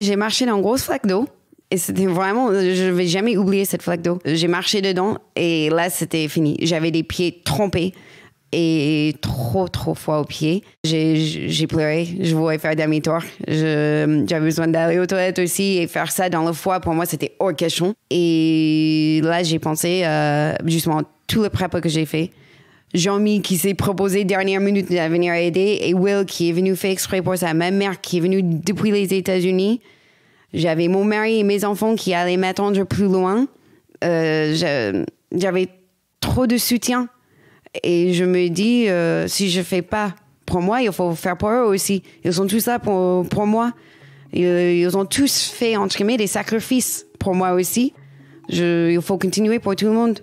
J'ai marché dans une grosse flaque d'eau. Et c'était vraiment, je ne vais jamais oublier cette flaque d'eau. J'ai marché dedans et là, c'était fini. J'avais des pieds trempés et trop froid aux pieds. J'ai pleuré. Je voulais faire demi-tour. J'avais besoin d'aller aux toilettes aussi et faire ça dans le froid. Pour moi, c'était hors question. Et là, j'ai pensé justement tout le prep que j'ai fait. Jean-Mi qui s'est proposé dernière minute de venir aider et Will qui est venu faire exprès pour ça. Ma mère qui est venue depuis les États-Unis. J'avais mon mari et mes enfants qui allaient m'attendre plus loin. J'avais trop de soutien. Et je me dis, si je ne fais pas pour moi, il faut faire pour eux aussi. Ils sont tous là pour moi. Ils ont tous fait, entre guillemets, des sacrifices pour moi aussi. Il faut continuer pour tout le monde.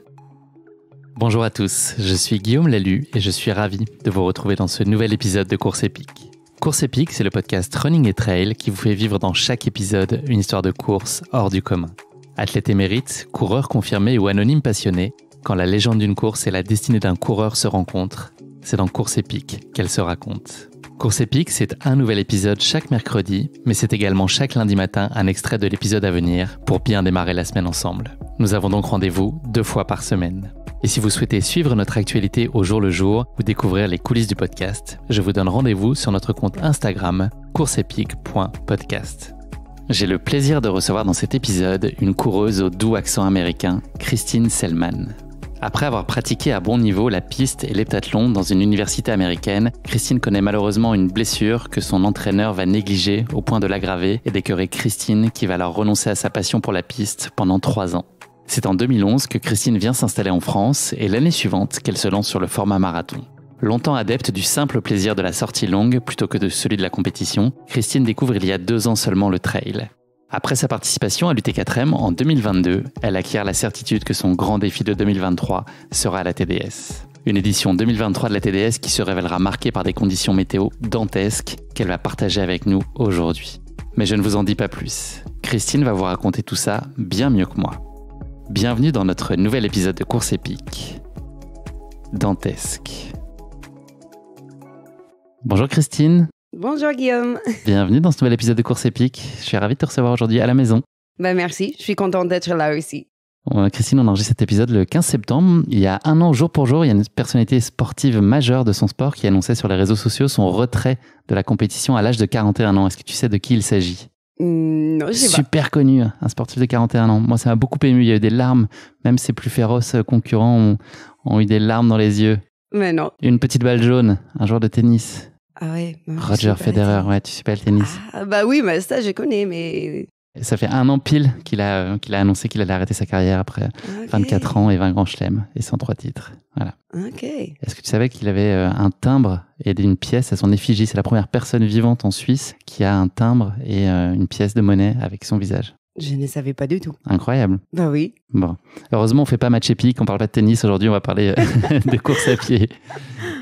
Bonjour à tous, je suis Guillaume Lalu et je suis ravi de vous retrouver dans ce nouvel épisode de Course Épique. Course Épique, c'est le podcast Running et Trail qui vous fait vivre dans chaque épisode une histoire de course hors du commun. Athlète émérite, coureur confirmé ou anonyme passionné, quand la légende d'une course et la destinée d'un coureur se rencontrent, c'est dans Course Épique qu'elle se raconte. Course Épique, c'est un nouvel épisode chaque mercredi, mais c'est également chaque lundi matin un extrait de l'épisode à venir pour bien démarrer la semaine ensemble. Nous avons donc rendez-vous 2 fois par semaine. Et si vous souhaitez suivre notre actualité au jour le jour ou découvrir les coulisses du podcast, je vous donne rendez-vous sur notre compte Instagram courseepique.podcast. J'ai le plaisir de recevoir dans cet épisode une coureuse au doux accent américain, Christine Selman. Après avoir pratiqué à bon niveau la piste et l'heptathlon dans une université américaine, Christine connaît malheureusement une blessure que son entraîneur va négliger au point de l'aggraver et d'écœurer Christine qui va alors renoncer à sa passion pour la piste pendant 3 ans. C'est en 2011 que Christine vient s'installer en France et l'année suivante qu'elle se lance sur le format marathon. Longtemps adepte du simple plaisir de la sortie longue plutôt que de celui de la compétition, Christine découvre il y a 2 ans seulement le trail. Après sa participation à l'UT4M en 2022, elle acquiert la certitude que son grand défi de 2023 sera la TDS. Une édition 2023 de la TDS qui se révélera marquée par des conditions météo dantesques qu'elle va partager avec nous aujourd'hui. Mais je ne vous en dis pas plus. Christine va vous raconter tout ça bien mieux que moi. Bienvenue dans notre nouvel épisode de Course Épique. Dantesque. Bonjour Christine. Bonjour Guillaume. Bienvenue dans ce nouvel épisode de Course Épique. Je suis ravi de te recevoir aujourd'hui à la maison. Merci, je suis contente d'être là aussi. Christine, on enregistre cet épisode le 15 septembre. Il y a 1 an, jour pour jour, il y a une personnalité sportive majeure de son sport qui annonçait sur les réseaux sociaux son retrait de la compétition à l'âge de 41 ans. Est-ce que tu sais de qui il s'agit ? Non, je sais pas. Super connu, un sportif de 41 ans. Moi, ça m'a beaucoup ému. Il y a eu des larmes. Même ses plus féroces concurrents ont eu des larmes dans les yeux. Mais non. Une petite balle jaune, un joueur de tennis. Ah ouais. Roger Federer, ouais, tu suis pas le tennis. Ah bah oui, mais ça je connais, mais... Ça fait 1 an pile qu'il a annoncé qu'il allait arrêter sa carrière après 24 ans et 20 grands chelems et 103 titres. Voilà. Ok. Est-ce que tu savais qu'il avait un timbre et une pièce à son effigie ? C'est la première personne vivante en Suisse qui a un timbre et une pièce de monnaie avec son visage. Je ne savais pas du tout. Incroyable. Bah oui. Bon. Heureusement, on fait pas match épique, on parle pas de tennis. Aujourd'hui, on va parler de course à pied.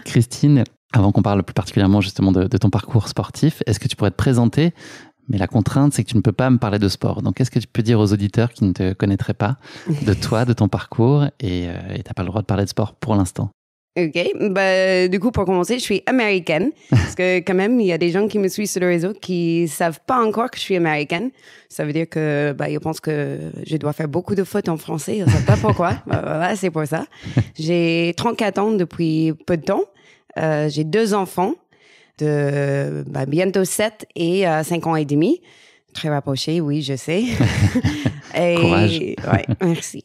Christine, avant qu'on parle plus particulièrement justement de ton parcours sportif, est-ce que tu pourrais te présenter ? Mais la contrainte, c'est que tu ne peux pas me parler de sport. Donc, qu'est-ce que tu peux dire aux auditeurs qui ne te connaîtraient pas de toi, de ton parcours et tu n'as pas le droit de parler de sport pour l'instant? Ok, bah, du coup, pour commencer, je suis américaine. Parce que quand même, il y a des gens qui me suivent sur le réseau qui ne savent pas encore que je suis américaine. Ça veut dire que ils pensent que je dois faire beaucoup de fautes en français. Ils ne savent pas pourquoi. Voilà, c'est pour ça. J'ai 34 ans depuis peu de temps. J'ai 2 enfants de bientôt 7 et 5 ans et demi. Très rapprochés, oui, je sais. Courage. Ouais, merci.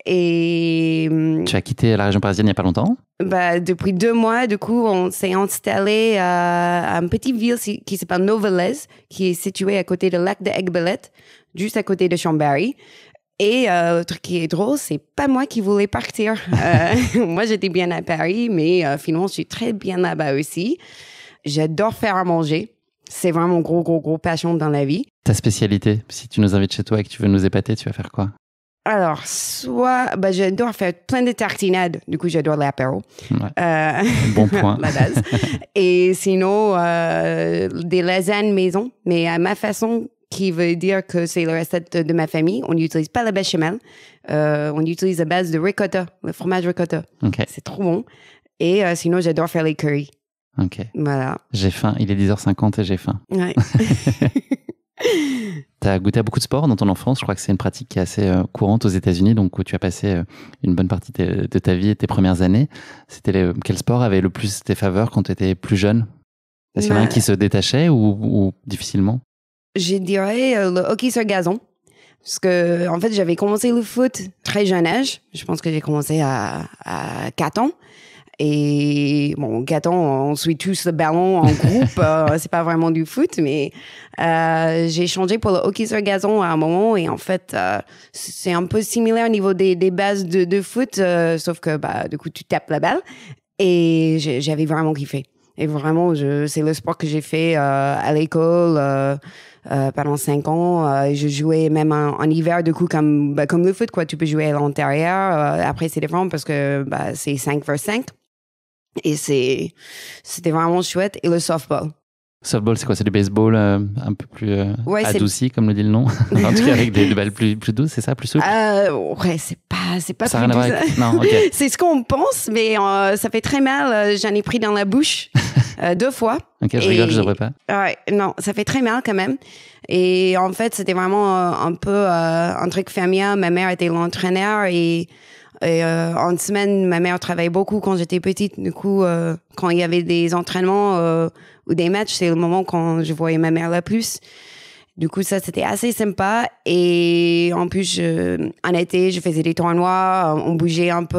Et tu as quitté la région parisienne il n'y a pas longtemps? Depuis 2 mois, du coup, on s'est installé à une petite ville qui s'appelle Novelez, qui est située à côté du lac de Aiguebelette, juste à côté de Chambéry. Et le truc qui est drôle, c'est pas moi qui voulais partir. Moi, j'étais bien à Paris, mais finalement, je suis très bien là-bas aussi. J'adore faire à manger. C'est vraiment gros passion dans la vie. Ta spécialité, si tu nous invites chez toi et que tu veux nous épater, tu vas faire quoi? Alors, j'adore faire plein de tartinades. Du coup, j'adore l'apéro. Ouais. Bon point. La base. Et sinon, des lasagnes maison, mais à ma façon, qui veut dire que c'est le recette de ma famille. On n'utilise pas la béchamel. On utilise la base de ricotta, le fromage ricotta. Okay. C'est trop bon. Et sinon, j'adore faire les currys. Ok. Voilà. J'ai faim. Il est 10h50 et j'ai faim. Ouais. Tu as goûté à beaucoup de sports dans ton enfance. Je crois que c'est une pratique qui est assez courante aux États-Unis, donc où tu as passé une bonne partie de ta vie et tes premières années. Quel sport avait le plus tes faveurs quand tu étais plus jeune? Est-ce qu'il y en a un qui se détachait ou difficilement? Je dirais le hockey sur gazon. Parce que, en fait, j'avais commencé le foot très jeune âge. Je pense que j'ai commencé à 4 ans. Et bon, 4 ans, on suit tous le ballon en groupe. C'est pas vraiment du foot, mais j'ai changé pour le hockey sur gazon à un moment. Et en fait, c'est un peu similaire au niveau des bases de foot, sauf que du coup, tu tapes la balle. Et j'avais vraiment kiffé. Et vraiment, c'est le sport que j'ai fait à l'école pendant 5 ans. Je jouais même en hiver, du coup, comme le foot, quoi. Tu peux jouer à l'intérieur. Après, c'est différent parce que c'est 5 versus 5. Et c'était vraiment chouette. Et le softball. Softball, c'est quoi? C'est du baseball un peu plus adouci, comme le dit le nom. En tout cas, avec des balles plus douces, c'est ça, plus souples? Ouais, c'est pas ça plus douce. Avec... Non, ok. C'est ce qu'on pense, mais ça fait très mal. J'en ai pris dans la bouche 2 fois. Ok, je rigole, je devrais pas. Ouais, non, ça fait très mal quand même. Et en fait, c'était vraiment un peu un truc familial. Ma mère était l'entraîneur et en semaine, ma mère travaillait beaucoup quand j'étais petite. Du coup, quand il y avait des entraînements ou des matchs, c'est le moment quand je voyais ma mère la plus. Du coup, ça, c'était assez sympa. Et en plus, en été, je faisais des tournois. On bougeait un peu.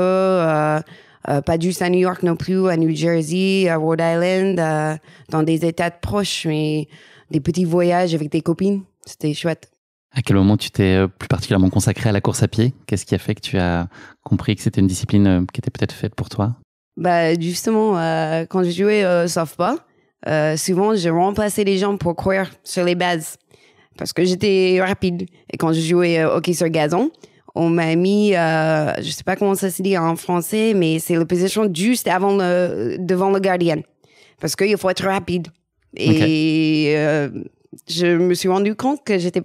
Pas juste à New York non plus, à New Jersey, à Rhode Island, dans des états proches, mais des petits voyages avec des copines. C'était chouette. À quel moment tu t'es plus particulièrement consacré à la course à pied? Qu'est-ce qui a fait que tu as compris que c'était une discipline qui était peut-être faite pour toi? Justement, quand je jouais au softball, souvent je remplaçais les gens pour courir sur les bases parce que j'étais rapide. Et quand je jouais au hockey sur gazon, on m'a mis, je sais pas comment ça se dit en français, mais c'est la position juste devant le gardien parce qu'il faut être rapide. Et je me suis rendu compte que j'étais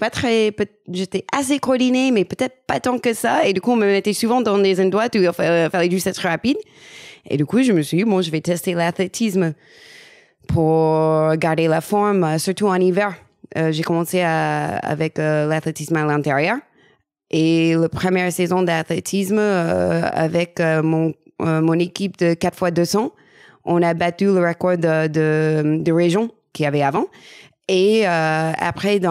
assez coordonnée, mais peut-être pas tant que ça. Et du coup, on me mettait souvent dans des endroits où il fallait juste être rapide. Et du coup, je me suis dit, bon, je vais tester l'athlétisme pour garder la forme, surtout en hiver. J'ai commencé avec l'athlétisme à l'intérieur. Et la première saison d'athlétisme avec mon équipe de 4x200, on a battu le record de région qu'il y avait avant. Et après,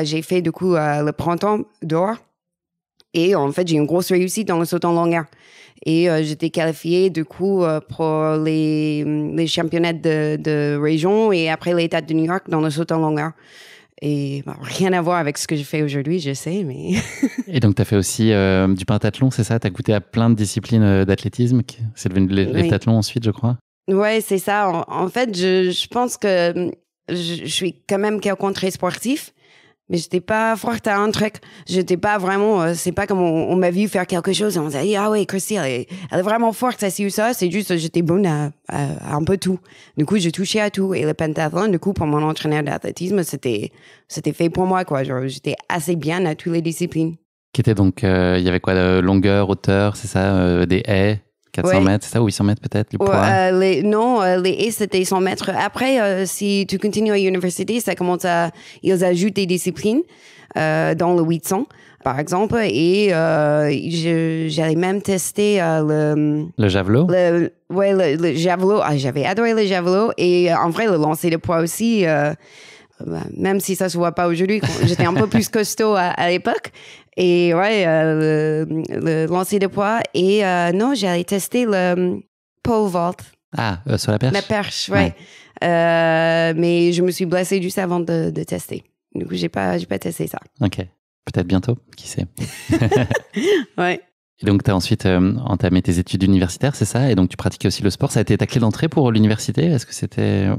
j'ai fait du coup le printemps dehors. Et en fait, j'ai eu une grosse réussite dans le saut en longueur. Et j'étais qualifiée du coup pour les championnats de région et après l'État de New York dans le saut en longueur. Et rien à voir avec ce que je fais aujourd'hui, je sais, mais... Et donc, tu as fait aussi du pentathlon, c'est ça? Tu as goûté à plein de disciplines d'athlétisme. C'est devenu l'heptathlon ensuite, je crois. Ouais, c'est ça. En fait, je pense que je suis quand même quelqu'un de très sportif, mais j'étais pas forte à un truc. J'étais pas vraiment... c'est pas comme on m'a vu faire quelque chose et on s'est dit « Ah ouais, Christy, elle est vraiment forte, ça, c'est ça. » C'est juste j'étais bonne à un peu tout. Du coup, j'ai touché à tout. Et le pentathlon, du coup, pour mon entraîneur d'athlétisme, c'était fait pour moi, quoi. Genre, j'étais assez bien à toutes les disciplines. Qui était donc... il y avait quoi? Longueur, hauteur, c'est ça? Des haies? 400 mètres, c'est ça? Ou 800 mètres peut-être? Le poids? Les haies, c'était 100 mètres. Après, si tu continues à l'université, ils ajoutent des disciplines dans le 800, par exemple. Et j'allais même tester le javelot? Le javelot. Ah, j'avais adoré le javelot. Et en vrai, le lancer de poids aussi... même si ça se voit pas aujourd'hui, j'étais un peu plus costaud à l'époque. Et ouais, le lancer de poids. Et non, j'allais tester le pole vault. Ah, sur la perche? La perche, ouais. Mais je me suis blessée juste avant de tester. Du coup, j'ai pas testé ça. Ok. Peut-être bientôt, qui sait. Ouais. Et donc, tu as ensuite entamé tes études universitaires, c'est ça? Et donc, tu pratiquais aussi le sport. Ça a été ta clé d'entrée pour l'université? Est-ce que c'était...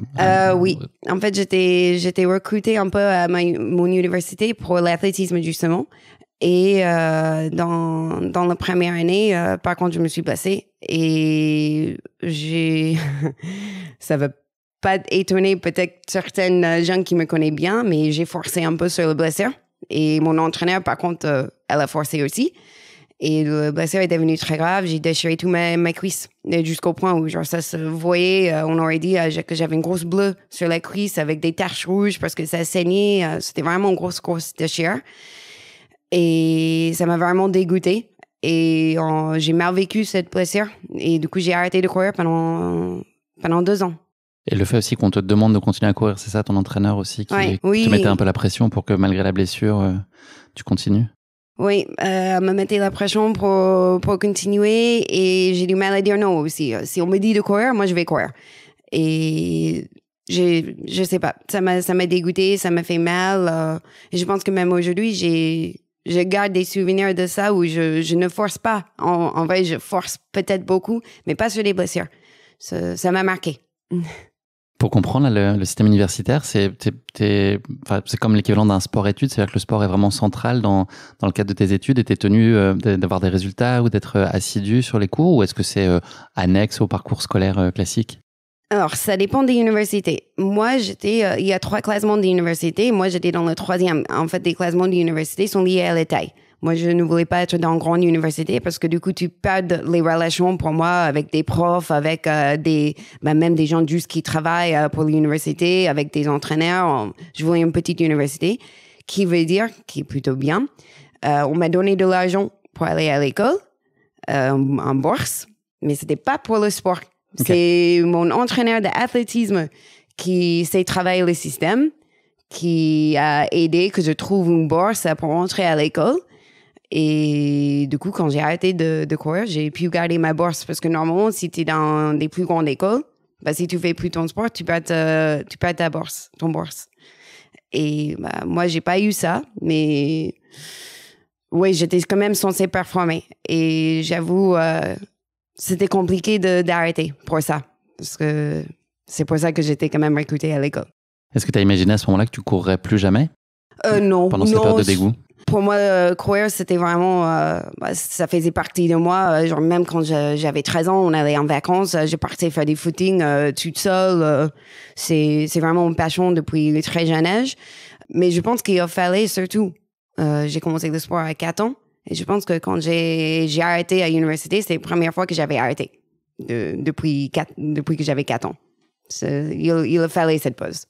Oui. En fait, j'étais recrutée un peu à mon université pour l'athlétisme, justement. Et dans la première année, par contre, je me suis blessée. Et ça va pas étonner peut-être certaines gens qui me connaissent bien, mais j'ai forcé un peu sur le blessure. Et mon entraîneur, par contre, elle a forcé aussi. Et le blessure est devenu très grave. J'ai déchiré tout ma cuisse jusqu'au point où genre, ça se voyait. On aurait dit que j'avais une grosse bleue sur la cuisse avec des taches rouges parce que ça saignait. C'était vraiment une grosse déchirure. Et ça m'a vraiment dégoûtée. Et j'ai mal vécu cette blessure. Et du coup, j'ai arrêté de courir pendant 2 ans. Et le fait aussi qu'on te demande de continuer à courir, c'est ça ton entraîneur aussi qui te mettait un peu la pression pour que malgré la blessure, tu continues? Oui, elle me mettait la pression pour continuer et j'ai du mal à dire non aussi. Si on me dit de courir, moi je vais courir. Et je sais pas, ça m'a dégoûté, ça m'a fait mal. Et je pense que même aujourd'hui, je garde des souvenirs de ça où je ne force pas. En vrai, je force peut-être beaucoup, mais pas sur les blessures. Ça m'a marqué. Pour comprendre, le système universitaire, c'est comme l'équivalent d'un sport-études, c'est-à-dire que le sport est vraiment central dans le cadre de tes études et tu es tenu d'avoir des résultats ou d'être assidu sur les cours, ou est-ce que c'est annexe au parcours scolaire classique? Alors, ça dépend des universités. Moi, il y a 3 classements d'universités. Moi, j'étais dans le 3e. En fait, les classements d'université sont liés à la taille. Moi, je ne voulais pas être dans une grande université parce que du coup, tu perds les relations pour moi avec des profs, avec même des gens juste qui travaillent pour l'université, avec des entraîneurs. Je voulais une petite université qui est plutôt bien. On m'a donné de l'argent pour aller à l'école, en bourse, mais c'était pas pour le sport. Okay. C'est mon entraîneur d'athlétisme qui sait travailler le système, qui a aidé que je trouve une bourse pour entrer à l'école. Et du coup, quand j'ai arrêté de courir, j'ai pu garder ma bourse parce que normalement, si tu es dans des plus grandes écoles, si tu fais plus ton sport, tu perds ta bourse, ton bourse. Et moi, j'ai pas eu ça, mais oui, j'étais quand même censée performer. Et j'avoue, c'était compliqué d'arrêter pour ça, parce que c'est pour ça que j'étais quand même recrutée à l'école. Est-ce que tu as imaginé à ce moment-là que tu courrais plus jamais? Non. Pendant cette période de dégoût? Pour moi, courir, c'était vraiment... ça faisait partie de moi. Genre, même quand j'avais 13 ans, on allait en vacances, je partais faire des footings toute seule. C'est vraiment une passion depuis le très jeune âge. Mais je pense qu'il a fallu surtout... j'ai commencé le sport à 4 ans. Et je pense que quand j'ai arrêté à l'université, c'était la première fois que j'avais arrêté depuis que j'avais 4 ans. Il a fallu cette pause.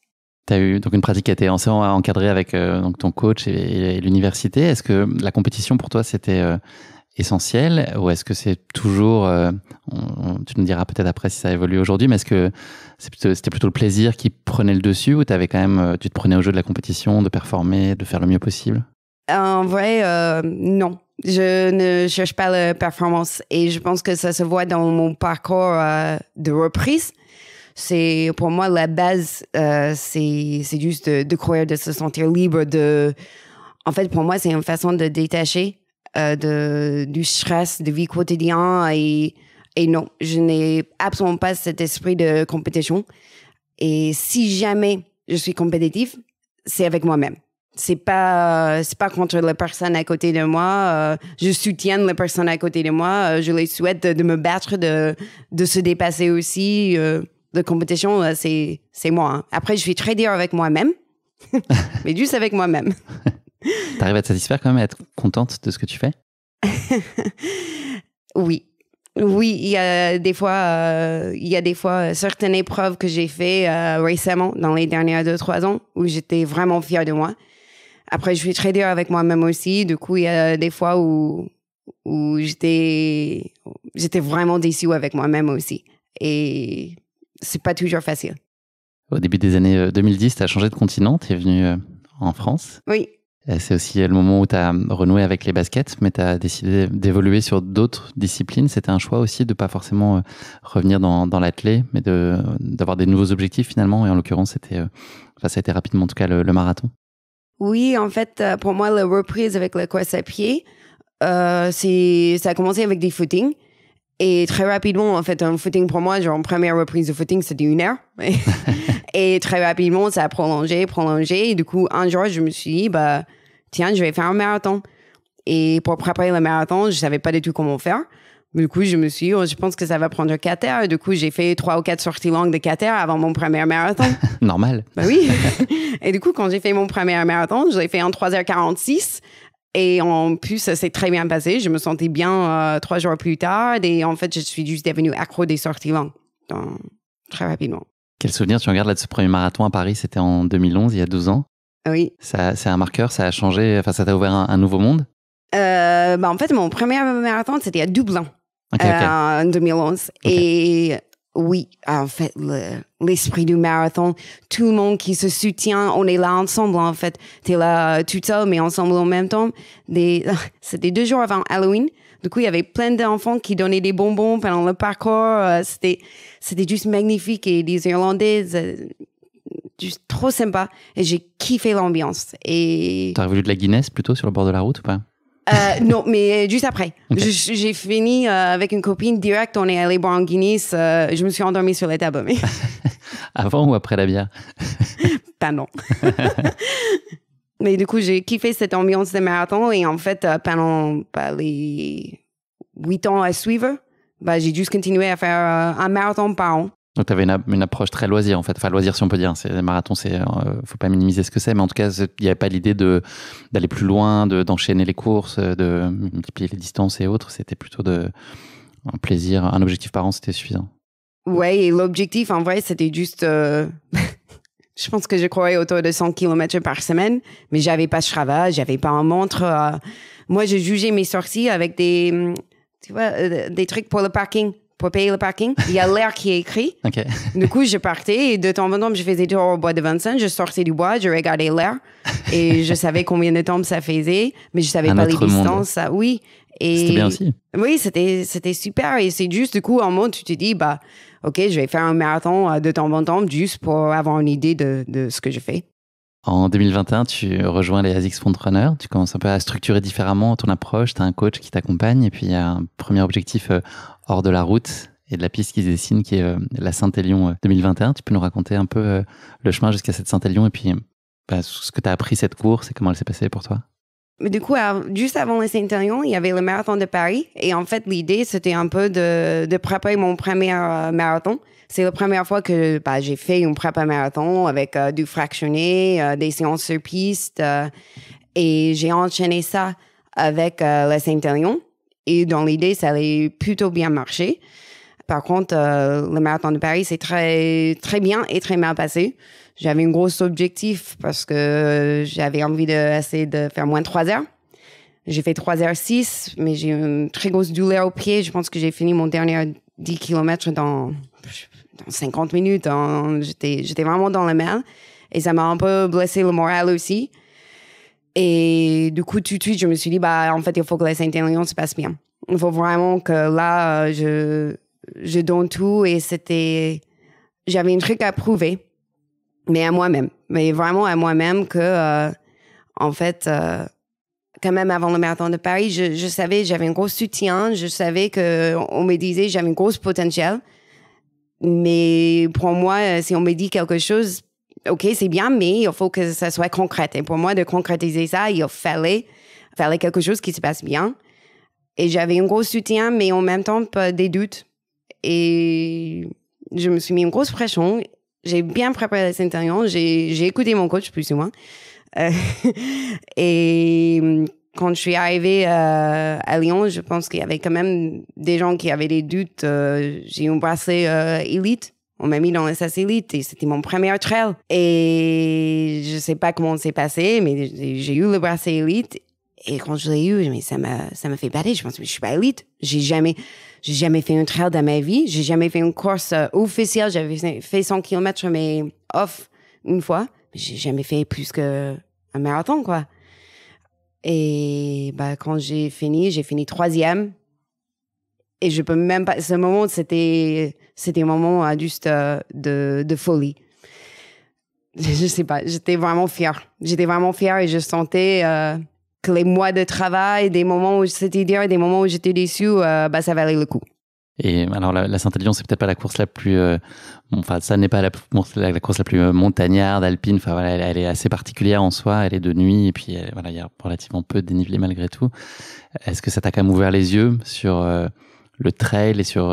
Tu as eu donc une pratique qui a été encadrée avec donc ton coach et l'université. Est-ce que la compétition pour toi c'était essentiel, ou est-ce que c'est toujours, tu nous diras peut-être après si ça évolue aujourd'hui, mais est-ce que c'était plutôt le plaisir qui prenait le dessus, ou tu te prenais au jeu de la compétition, de performer, de faire le mieux possible? En vrai, non. Je ne cherche pas la performance et je pense que ça se voit dans mon parcours de reprise. C'est pour moi la base, c'est juste de courir, de se sentir libre. En fait, pour moi, c'est une façon de détacher du stress de vie quotidien et non, je n'ai absolument pas cet esprit de compétition. Et si jamais je suis compétitive, c'est avec moi-même. C'est pas contre la personne à côté de moi. Je soutiens la personne à côté de moi. Je les souhaite de me battre, de se dépasser aussi. De compétition, c'est moi. Hein. Après, je suis très dur avec moi-même, mais juste avec moi-même. T'arrives à te satisfaire quand même, à être contente de ce que tu fais? Oui, il y a des fois certaines épreuves que j'ai fait récemment, dans les dernières 2-3 ans, où j'étais vraiment fière de moi. Après, je suis très dur avec moi-même aussi. Du coup, il y a des fois où j'étais vraiment déçue avec moi-même aussi. Et c'est pas toujours facile. Au début des années 2010, tu as changé de continent, tu es venu en France. Oui. C'est aussi le moment où tu as renoué avec les baskets, mais tu as décidé d'évoluer sur d'autres disciplines. C'était un choix aussi de pas forcément revenir dans l'athlé, mais d'avoir des nouveaux objectifs finalement. Et en l'occurrence, ça a été rapidement en tout cas le marathon. Oui, en fait, pour moi, la reprise avec la course à pied, ça a commencé avec des footings. Et très rapidement, en fait, un footing pour moi, genre, une première reprise de footing, c'était 1 heure. Et très rapidement, ça a prolongé. Et du coup, un jour, je me suis dit, tiens, je vais faire un marathon. Et pour préparer le marathon, je savais pas du tout comment faire. Du coup, je me suis dit, je pense que ça va prendre 4 heures. Et du coup, j'ai fait 3 ou 4 sorties longues de 4 heures avant mon premier marathon. Normal. Oui. Et du coup, quand j'ai fait mon premier marathon, je l'ai fait en 3h46. Et en plus, ça s'est très bien passé. Je me sentais bien 3 jours plus tard. Et en fait, je suis juste devenue accro des sorties longues. Donc, très rapidement. Quel souvenir tu regardes là de ce premier marathon à Paris? C'était en 2011, il y a 12 ans. Oui. C'est un marqueur, ça a changé, enfin ça t'a ouvert un nouveau monde? En fait, mon premier marathon, c'était à Dublin, en 2011. Okay. Et oui, en fait, l'esprit du marathon, tout le monde qui se soutient, on est là ensemble, en fait. T'es là tout seul, mais ensemble en même temps. C'était 2 jours avant Halloween. Du coup, il y avait plein d'enfants qui donnaient des bonbons pendant le parcours. C'était juste magnifique. Et les Irlandais, juste trop sympa. Et j'ai kiffé l'ambiance. Et... T'as voulu de la Guinness plutôt sur le bord de la route ou pas? Non, mais juste après. Okay. J'ai fini avec une copine direct. On est allé boire un Guinness. Je me suis endormie sur la table. Mais... Avant ou après la bière? Pas non. Mais du coup, j'ai kiffé cette ambiance de marathon. Et en fait, pendant les 8 ans à suivre, j'ai juste continué à faire un marathon par an. Donc, tu avais une approche très loisir, en fait. Enfin, loisir, si on peut dire. Les marathons, faut pas minimiser ce que c'est. Mais en tout cas, il n'y avait pas l'idée d'aller plus loin, d'enchaîner les courses, de multiplier les distances et autres. C'était plutôt un plaisir. Un objectif par an, c'était suffisant. Ouais, et l'objectif, en vrai, c'était juste... Je pense que je courais autour de 100 km par semaine, mais j'avais pas de Strava, j'avais pas un montre. Moi, je jugeais mes sorties avec des trucs pour le parking. Pour payer le parking, il y a l'air qui est écrit. Okay. Du coup, je partais et de temps en temps, je faisais tour au bois de Vincennes. Je sortais du bois, je regardais l'air et je savais combien de temps ça faisait, mais je savais pas les distances. Ça, oui. Et c'était bien aussi. Oui, c'était super. Et c'est juste, du coup, en mode, tu te dis, OK, je vais faire un marathon de temps en temps juste pour avoir une idée de ce que je fais. En 2021, tu rejoins les ASICS Frontrunner. Tu commences un peu à structurer différemment ton approche. Tu as un coach qui t'accompagne. Et puis, il y a un premier objectif hors de la route et de la piste qui se dessine, qui est la Saint-Élion 2021. Tu peux nous raconter un peu le chemin jusqu'à cette Saint-Élion et puis ce que tu as appris cette course et comment elle s'est passée pour toi? Mais du coup, juste avant la Saint-Élion, il y avait le marathon de Paris. Et en fait, l'idée, c'était un peu de préparer mon premier marathon. C'est la première fois que j'ai fait une prépa marathon avec du fractionné, des séances sur piste. Et j'ai enchaîné ça avec la Saint-Élion. Et dans l'idée, ça allait plutôt bien marcher. Par contre, le marathon de Paris, c'est très, très bien et très mal passé. J'avais un gros objectif parce que j'avais envie d'essayer de faire moins de 3 heures. J'ai fait 3h06, mais j'ai une très grosse douleur au pied. Je pense que j'ai fini mon dernier 10 km dans 50 minutes. J'étais vraiment dans le mal. Et ça m'a un peu blessé le moral aussi. Et du coup, tout de suite, je me suis dit, en fait, il faut que la Saint-Élion se passe bien. Il faut vraiment que là, je donne tout. Et j'avais un truc à prouver, mais à moi-même. Mais vraiment à moi-même que, en fait, quand même avant le marathon de Paris, je savais, j'avais un gros soutien. Je savais qu'on me disait, j'avais un gros potentiel. Mais pour moi, si on me dit quelque chose, OK, c'est bien, mais il faut que ça soit concret. Et pour moi, de concrétiser ça, il fallait quelque chose qui se passe bien. Et j'avais un gros soutien, mais en même temps, pas des doutes. Et je me suis mis une grosse pression. J'ai bien préparé la Saint-Élion. J'ai écouté mon coach, plus ou moins. Et quand je suis arrivée à Lyon, je pense qu'il y avait quand même des gens qui avaient des doutes. J'ai eu un bracelet élite. On m'a mis dans le SAS élite et c'était mon premier trail. Et je sais pas comment c'est passé, mais j'ai eu le bracelet élite. Et quand je l'ai eu, mais ça m'a fait bader. Je pense que je suis pas élite. J'ai jamais fait un trail dans ma vie. J'ai jamais fait une course officielle. J'avais fait 100 km, mais off une fois. J'ai jamais fait plus qu'un marathon, quoi. Et quand j'ai fini 3e. Et je peux même pas... Ce moment, c'était un moment juste de folie. Je sais pas, j'étais vraiment fière. Et je sentais que les mois de travail, des moments où c'était dur et des moments où j'étais déçue, ça valait le coup. Et alors, la Saint-Élion, c'est peut-être pas la course la plus... ça n'est pas la course la plus montagnarde, alpine. Enfin, voilà, elle est assez particulière en soi. Elle est de nuit et puis, il y a relativement peu de dénivelé malgré tout. Est-ce que ça t'a quand même ouvert les yeux sur le trail et sur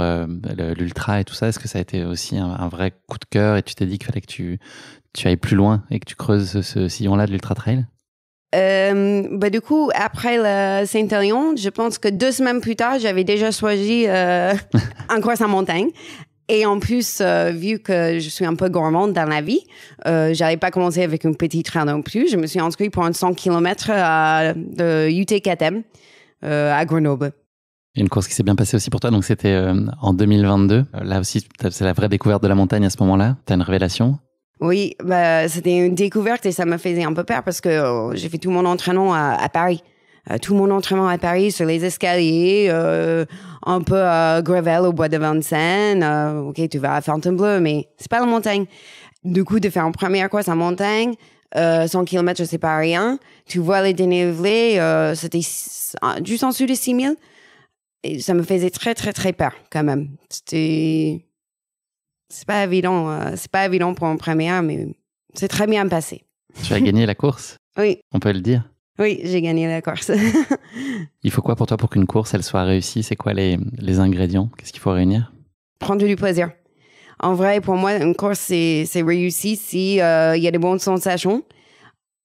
l'ultra et tout ça? Est-ce que ça a été aussi un vrai coup de cœur et tu t'es dit qu'il fallait que tu ailles plus loin et que tu creuses ce sillon-là de l'ultra trail? Du coup, après le Saint-Élion, je pense que 2 semaines plus tard, j'avais déjà choisi une course en montagne. Et en plus, vu que je suis un peu gourmande dans la vie, j'allais pas commencer avec une petite train non plus. Je me suis inscrite pour un 100 km de UTKTM à Grenoble. Une course qui s'est bien passée aussi pour toi, donc c'était en 2022. Là aussi, c'est la vraie découverte de la montagne à ce moment-là. T'as une révélation? Oui, c'était une découverte et ça me faisait un peu peur parce que j'ai fait tout mon entraînement à Paris. Tout mon entraînement à Paris sur les escaliers, un peu gravel au bois de Vincennes. Ok, tu vas à Fontainebleau, mais c'est pas la montagne. Du coup, de faire une première course en montagne, 100 km, je sais pas rien. Tu vois les dénivelés, c'était juste en dessous de 6000. Et ça me faisait très, très, très peur quand même. C'est pas évident pour une première, mais c'est très bien passé. Tu as gagné la course? Oui. On peut le dire? Oui, j'ai gagné la course. Il faut quoi pour toi pour qu'une course elle soit réussie? C'est quoi les ingrédients? Qu'est-ce qu'il faut réunir? Prendre du plaisir. En vrai, pour moi, une course, c'est réussi si y a de bonnes sensations.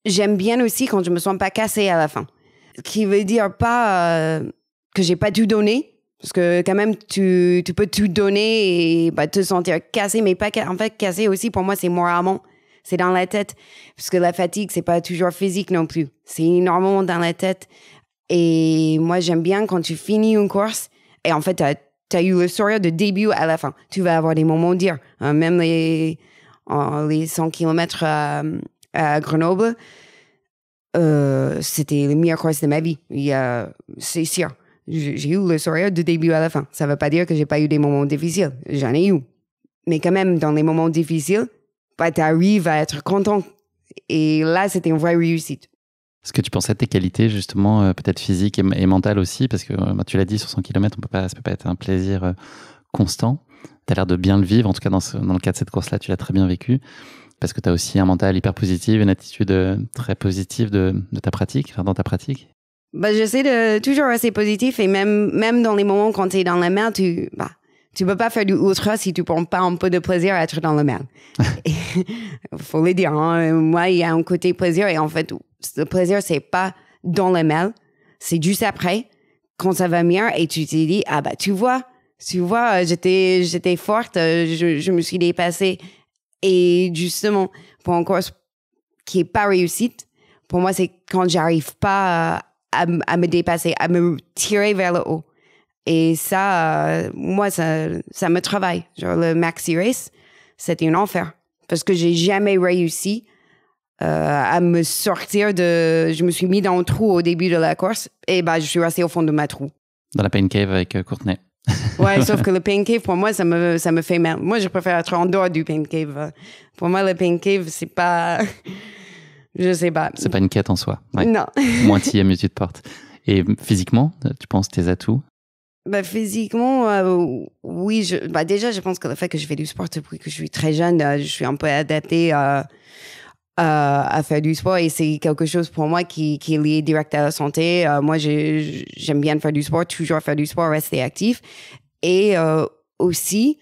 J'aime bien aussi quand je me sens pas cassée à la fin. Ce qui veut dire pas que j'ai pas tout donné. Parce que quand même, tu peux tout donner et te sentir cassé, mais pas en fait, cassé aussi, pour moi, c'est moralement. C'est dans la tête. Parce que la fatigue, c'est pas toujours physique non plus. C'est énormément dans la tête. Et moi, j'aime bien quand tu finis une course et en fait, t'as eu le sourire de début à la fin. Tu vas avoir des moments durs. Même les 100 km à Grenoble, c'était la meilleure course de ma vie. C'est sûr. J'ai eu le sourire du début à la fin. Ça veut pas dire que j'ai pas eu des moments difficiles. J'en ai eu. Mais quand même, dans les moments difficiles, tu arrives à être content. Et là, c'était une vraie réussite. Est-ce que tu pensais à tes qualités, justement, peut-être physiques et mentales aussi? Parce que tu l'as dit, sur 100 km, ça peut pas être un plaisir constant. Tu as l'air de bien le vivre. En tout cas, dans le cas de cette course-là, tu l'as très bien vécu. Parce que tu as aussi un mental hyper positif, une attitude très positive de ta pratique, dans ta pratique. J'essaie de toujours rester positif et même dans les moments quand tu es dans la merde, tu peux pas faire du ultra si tu prends pas un peu de plaisir à être dans la merde. Faut le dire, hein. Moi, il y a un côté plaisir et en fait, le plaisir, c'est pas dans la merde, c'est juste après, quand ça va mieux et tu t'es dit, tu vois, j'étais forte, je me suis dépassée. Et justement, pour une course qui est pas réussite, pour moi, c'est quand j'arrive pas à me dépasser, à me tirer vers le haut. Et ça, moi, ça me travaille. Genre, le Maxi Race, c'était un enfer. Parce que j'ai jamais réussi à me sortir de... Je me suis mis dans un trou au début de la course et je suis restée au fond de ma trou. Dans la Pain Cave avec Courtney. Ouais, sauf que le Pain Cave, pour moi, ça me fait mal. Moi, je préfère être en dehors du Pain Cave. Pour moi, le Pain Cave, c'est pas... Je sais pas. C'est pas une quête en soi. Ouais. Non. Moins tu y es, mieux tu te portes. Et physiquement, tu penses tes atouts? Physiquement, oui. Déjà, je pense que le fait que je fais du sport depuis que je suis très jeune, je suis un peu adaptée à faire du sport et c'est quelque chose pour moi qui est lié direct à la santé. Moi, j'aime bien faire du sport, toujours faire du sport, rester actif. Et aussi,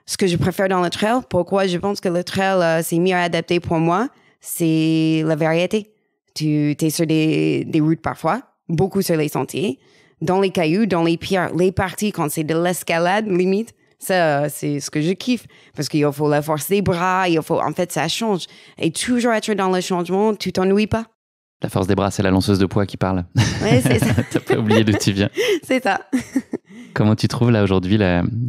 ce que je préfère dans le trail, pourquoi je pense que le trail, c'est mieux adapté pour moi, c'est la variété. Tu es sur des routes parfois, beaucoup sur les sentiers, dans les cailloux, dans les pierres, les parties quand c'est de l'escalade, limite. Ça, c'est ce que je kiffe. Parce qu'il faut la force des bras, en fait, ça change. Et toujours être dans le changement, tu t'ennuies pas. La force des bras, c'est la lanceuse de poids qui parle. Oui, c'est ça. T'as pas oublié d'où tu viens. C'est ça. Comment tu trouves là aujourd'hui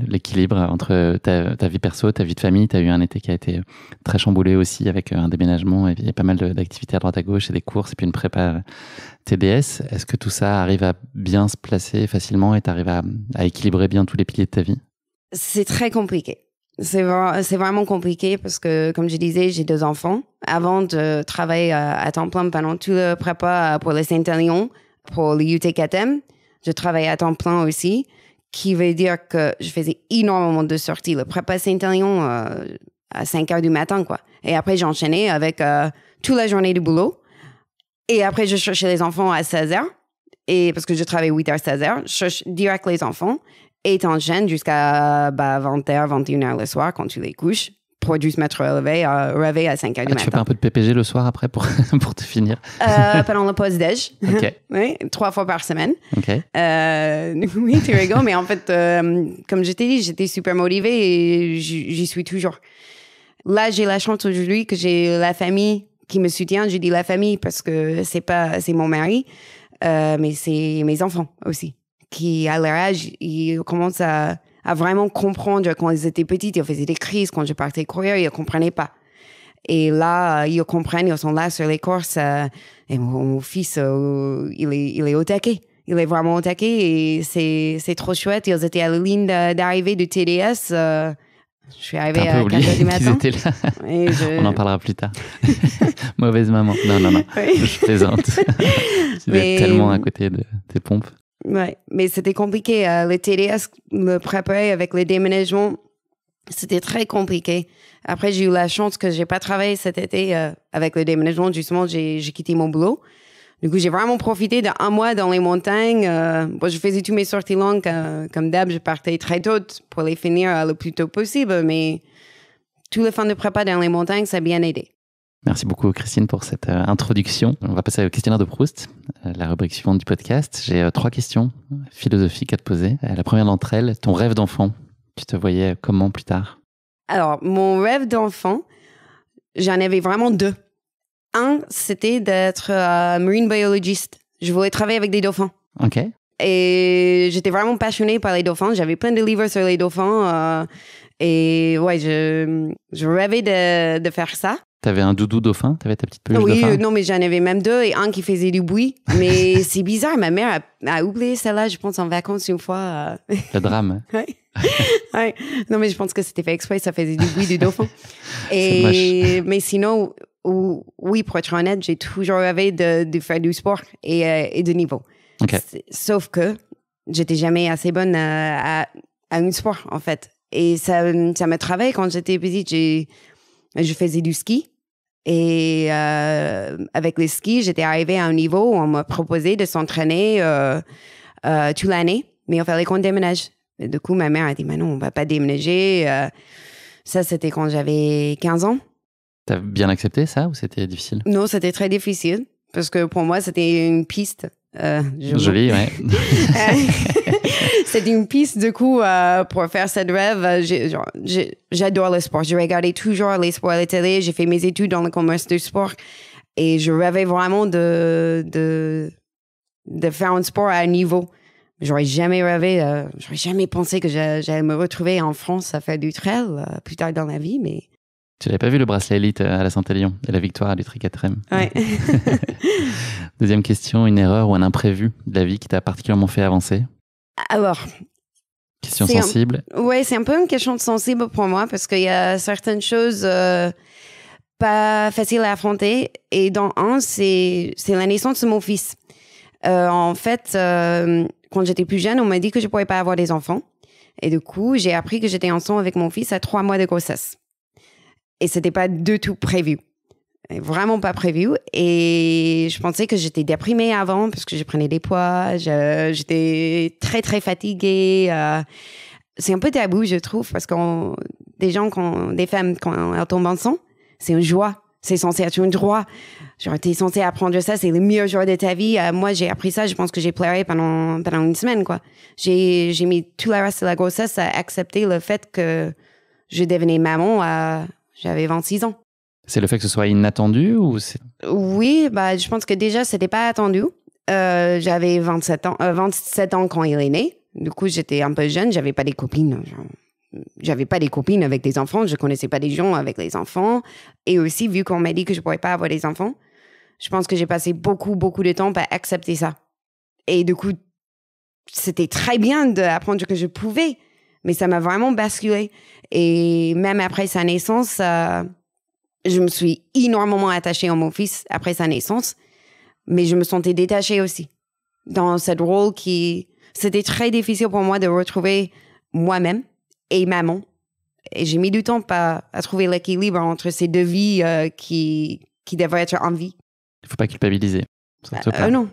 l'équilibre entre ta vie perso, ta vie de famille? Tu as eu un été qui a été très chamboulé aussi avec un déménagement et pas mal d'activités à droite à gauche et des courses et puis une prépa TDS. Est-ce que tout ça arrive à bien se placer facilement et tu arrives à équilibrer bien tous les piliers de ta vie? C'est très compliqué. C'est vraiment compliqué parce que, comme je disais, j'ai 2 enfants. Avant de travailler à temps plein pendant tout le prépa pour le Saint-Élion, pour le UTKTM, je travaillais à temps plein aussi, qui veut dire que je faisais énormément de sorties. Le prépa Saint-Élion à 5 heures du matin, quoi. Et après, j'enchaînais avec toute la journée du boulot. Et après, je cherchais les enfants à 16 heures. Et parce que je travaille 8 heures, 16 heures, je cherche direct les enfants. Et t'enchaînes jusqu'à 20h, 21h le soir quand tu les couches. pour juste m'être relevé à 5 heures du matin. Tu fais pas un peu de PPG le soir après pour te finir? Pendant le pause-déj. Ok. Oui, 3 fois par semaine. Ok. Oui, tu rigoles, mais en fait, comme je t'ai dit, j'étais super motivée et j'y suis toujours. Là, j'ai la chance aujourd'hui que j'ai la famille qui me soutient. Je dis la famille parce que c'est mon mari, mais c'est mes enfants aussi, qui à leur âge, ils commencent à vraiment comprendre. Quand ils étaient petits, ils faisaient des crises. Quand je partais courir, ils ne comprenaient pas. Et là, ils comprennent, ils sont là sur les courses. Et mon fils, il est au taquet. Il est vraiment au taquet et c'est trop chouette. Ils étaient à la ligne d'arrivée du TDS. Je suis arrivée à 4 heures du matin. Qu'ils étaient là. On en parlera plus tard. Mauvaise maman. Non. Oui. Je plaisante. Tu devais être tellement à côté de tes pompes. Ouais, mais c'était compliqué. Le TDS me préparait avec le déménagement. C'était très compliqué. Après, j'ai eu la chance que j'ai pas travaillé cet été avec le déménagement. Justement, j'ai quitté mon boulot. Du coup, j'ai vraiment profité d'1 mois dans les montagnes. Je faisais toutes mes sorties longues. Comme d'hab, je partais très tôt pour les finir le plus tôt possible. Mais tout le fun de prépa dans les montagnes, ça a bien aidé. Merci beaucoup, Christine, pour cette introduction. On va passer au questionnaire de Proust, la rubrique suivante du podcast. J'ai 3 questions philosophiques à te poser. La première d'entre elles, ton rêve d'enfant. Tu te voyais comment plus tard? Alors, mon rêve d'enfant, j'en avais vraiment 2. Un, c'était d'être marine biologiste. Je voulais travailler avec des dauphins. OK. Et j'étais vraiment passionnée par les dauphins. J'avais plein de livres sur les dauphins. Et ouais, je rêvais de faire ça. T'avais un doudou dauphin? T'avais ta petite peluche dauphin? Oui, non, mais j'en avais même 2 et un qui faisait du bruit. Mais c'est bizarre, ma mère a oublié celle-là, je pense, en vacances une fois. Le drame. Oui. Ouais. Non, mais je pense que c'était fait exprès, ça faisait du bruit du dauphin. Mais sinon, oui, pour être honnête, j'ai toujours rêvé de faire du sport et de niveau. Okay. Sauf que j'étais jamais assez bonne à un sport, en fait. Et ça m'a travaillé quand j'étais petite. Je faisais du ski. Et avec le ski, j'étais arrivée à un niveau où on m'a proposé de s'entraîner toute l'année. Mais il fallait qu'on déménage. Et du coup, ma mère a dit, mais non, on ne va pas déménager. Ça, c'était quand j'avais 15 ans. T'as bien accepté ça ou c'était difficile? Non, c'était très difficile. Parce que pour moi, c'était une piste. Jolie, ouais. C'était une piste, du coup, pour faire cette rêve. J'adore le sport. Je regardais toujours les sports à la télé. J'ai fait mes études dans le commerce du sport. Et je rêvais vraiment de faire un sport à un niveau. J'aurais jamais rêvé, j'aurais jamais pensé que j'allais me retrouver en France à faire du trail plus tard dans la vie, mais... Tu n'avais pas vu le bracelet élite à la Saint-Élion et la victoire à l'Utrecht-Quatrem? Ouais. Deuxième question, une erreur ou un imprévu de la vie qui t'a particulièrement fait avancer? Alors... Question sensible. Oui, c'est un peu une question sensible pour moi parce qu'il y a certaines choses pas faciles à affronter. Et dans un, c'est la naissance de mon fils. En fait... quand j'étais plus jeune, on m'a dit que je ne pourrais pas avoir des enfants. Et du coup, j'ai appris que j'étais enceinte avec mon fils à 3 mois de grossesse. Et ce n'était pas du tout prévu. Vraiment pas prévu. Et je pensais que j'étais déprimée avant parce que je prenais des poids. J'étais très, très fatiguée. C'est un peu tabou, je trouve, parce que des femmes, quand elles tombent enceintes, c'est une joie. C'est censé être un droit. Genre, t'es censé apprendre ça, c'est le meilleur jour de ta vie. Moi, j'ai appris ça, je pense que j'ai pleuré pendant une semaine, quoi. J'ai mis tout le reste de la grossesse à accepter le fait que je devenais maman j'avais 26 ans. C'est le fait que ce soit inattendu ou c'est... Oui, je pense que déjà, c'était pas attendu. J'avais 27 ans quand il est né. Du coup, j'étais un peu jeune, j'avais pas des copines, J'avais pas des copines avec des enfants, je connaissais pas des gens avec les enfants. Et aussi, vu qu'on m'a dit que je pourrais pas avoir des enfants, je pense que j'ai passé beaucoup, beaucoup de temps à accepter ça. Et du coup, c'était très bien d'apprendre que je pouvais, mais ça m'a vraiment basculé. Et même après sa naissance, je me suis énormément attachée à mon fils après sa naissance, mais je me sentais détachée aussi. Dans ce rôle c'était très difficile pour moi de retrouver moi-même et maman. Et j'ai mis du temps à trouver l'équilibre entre ces deux vies qui devraient être en vie. Il ne faut pas culpabiliser. Non.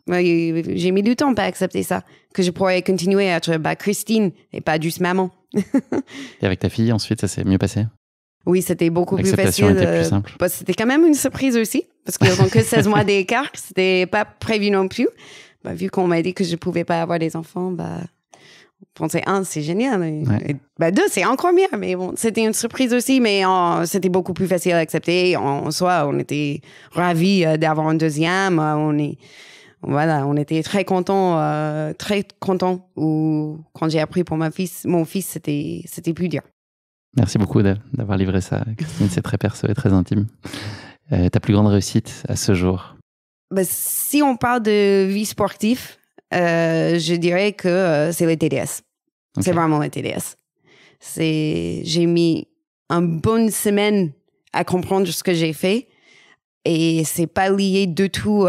J'ai mis du temps à accepter ça. Que je pourrais continuer à être Christine et pas juste maman. Et avec ta fille, ensuite, ça s'est mieux passé? Oui, c'était beaucoup plus L'acceptation facile. était plus simple. C'était quand même une surprise aussi, parce qu'ils ont que 16 mois d'écart, c'était pas prévu non plus. Vu qu'on m'a dit que je pouvais pas avoir des enfants, on pensait, c'est génial. Et, 2, c'est encore mieux. Mais bon, c'était une surprise aussi, mais c'était beaucoup plus facile à accepter. En soi, on était ravis d'avoir un deuxième. On était très contents, Ou quand j'ai appris pour mon fils, c'était plus dur. Merci beaucoup d'avoir livré ça, Christine. C'est très perso et très intime. Ta plus grande réussite à ce jour? Si on parle de vie sportive, je dirais que c'est le TDS. Okay. C'est vraiment le TDS. J'ai mis une bonne semaine à comprendre ce que j'ai fait. Et c'est pas lié du tout,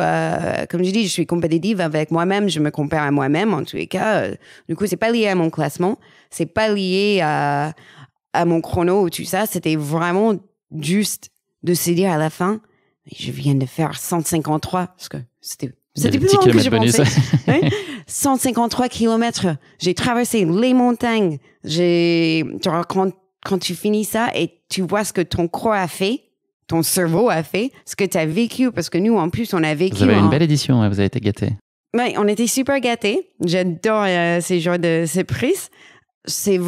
comme je dis, je suis compétitive avec moi-même, je me compare à moi-même en tous les cas. Du coup, c'est pas lié à mon classement, c'est pas lié à mon chrono ou tout ça. C'était vraiment juste de se dire à la fin, je viens de faire 153 parce que c'était plus long que je pensais. 153 kilomètres. J'ai traversé les montagnes. Quand tu finis ça et tu vois ce que ton corps a fait, ton cerveau a fait, ce que tu as vécu, parce que nous, en plus, on a vécu... Vous avez une belle édition, vous avez été gâtés. Oui, on était super gâtés. J'adore ces genres de surprises. C'était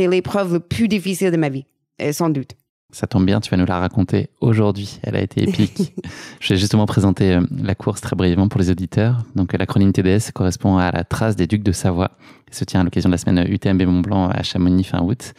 l'épreuve la plus difficile de ma vie, sans doute. Ça tombe bien, tu vas nous la raconter aujourd'hui. Elle a été épique. Je vais justement présenter la course très brièvement pour les auditeurs. Donc, l'acronyme TDS correspond à la trace des Ducs de Savoie. Elle se tient à l'occasion de la semaine UTMB Mont-Blanc à Chamonix fin août.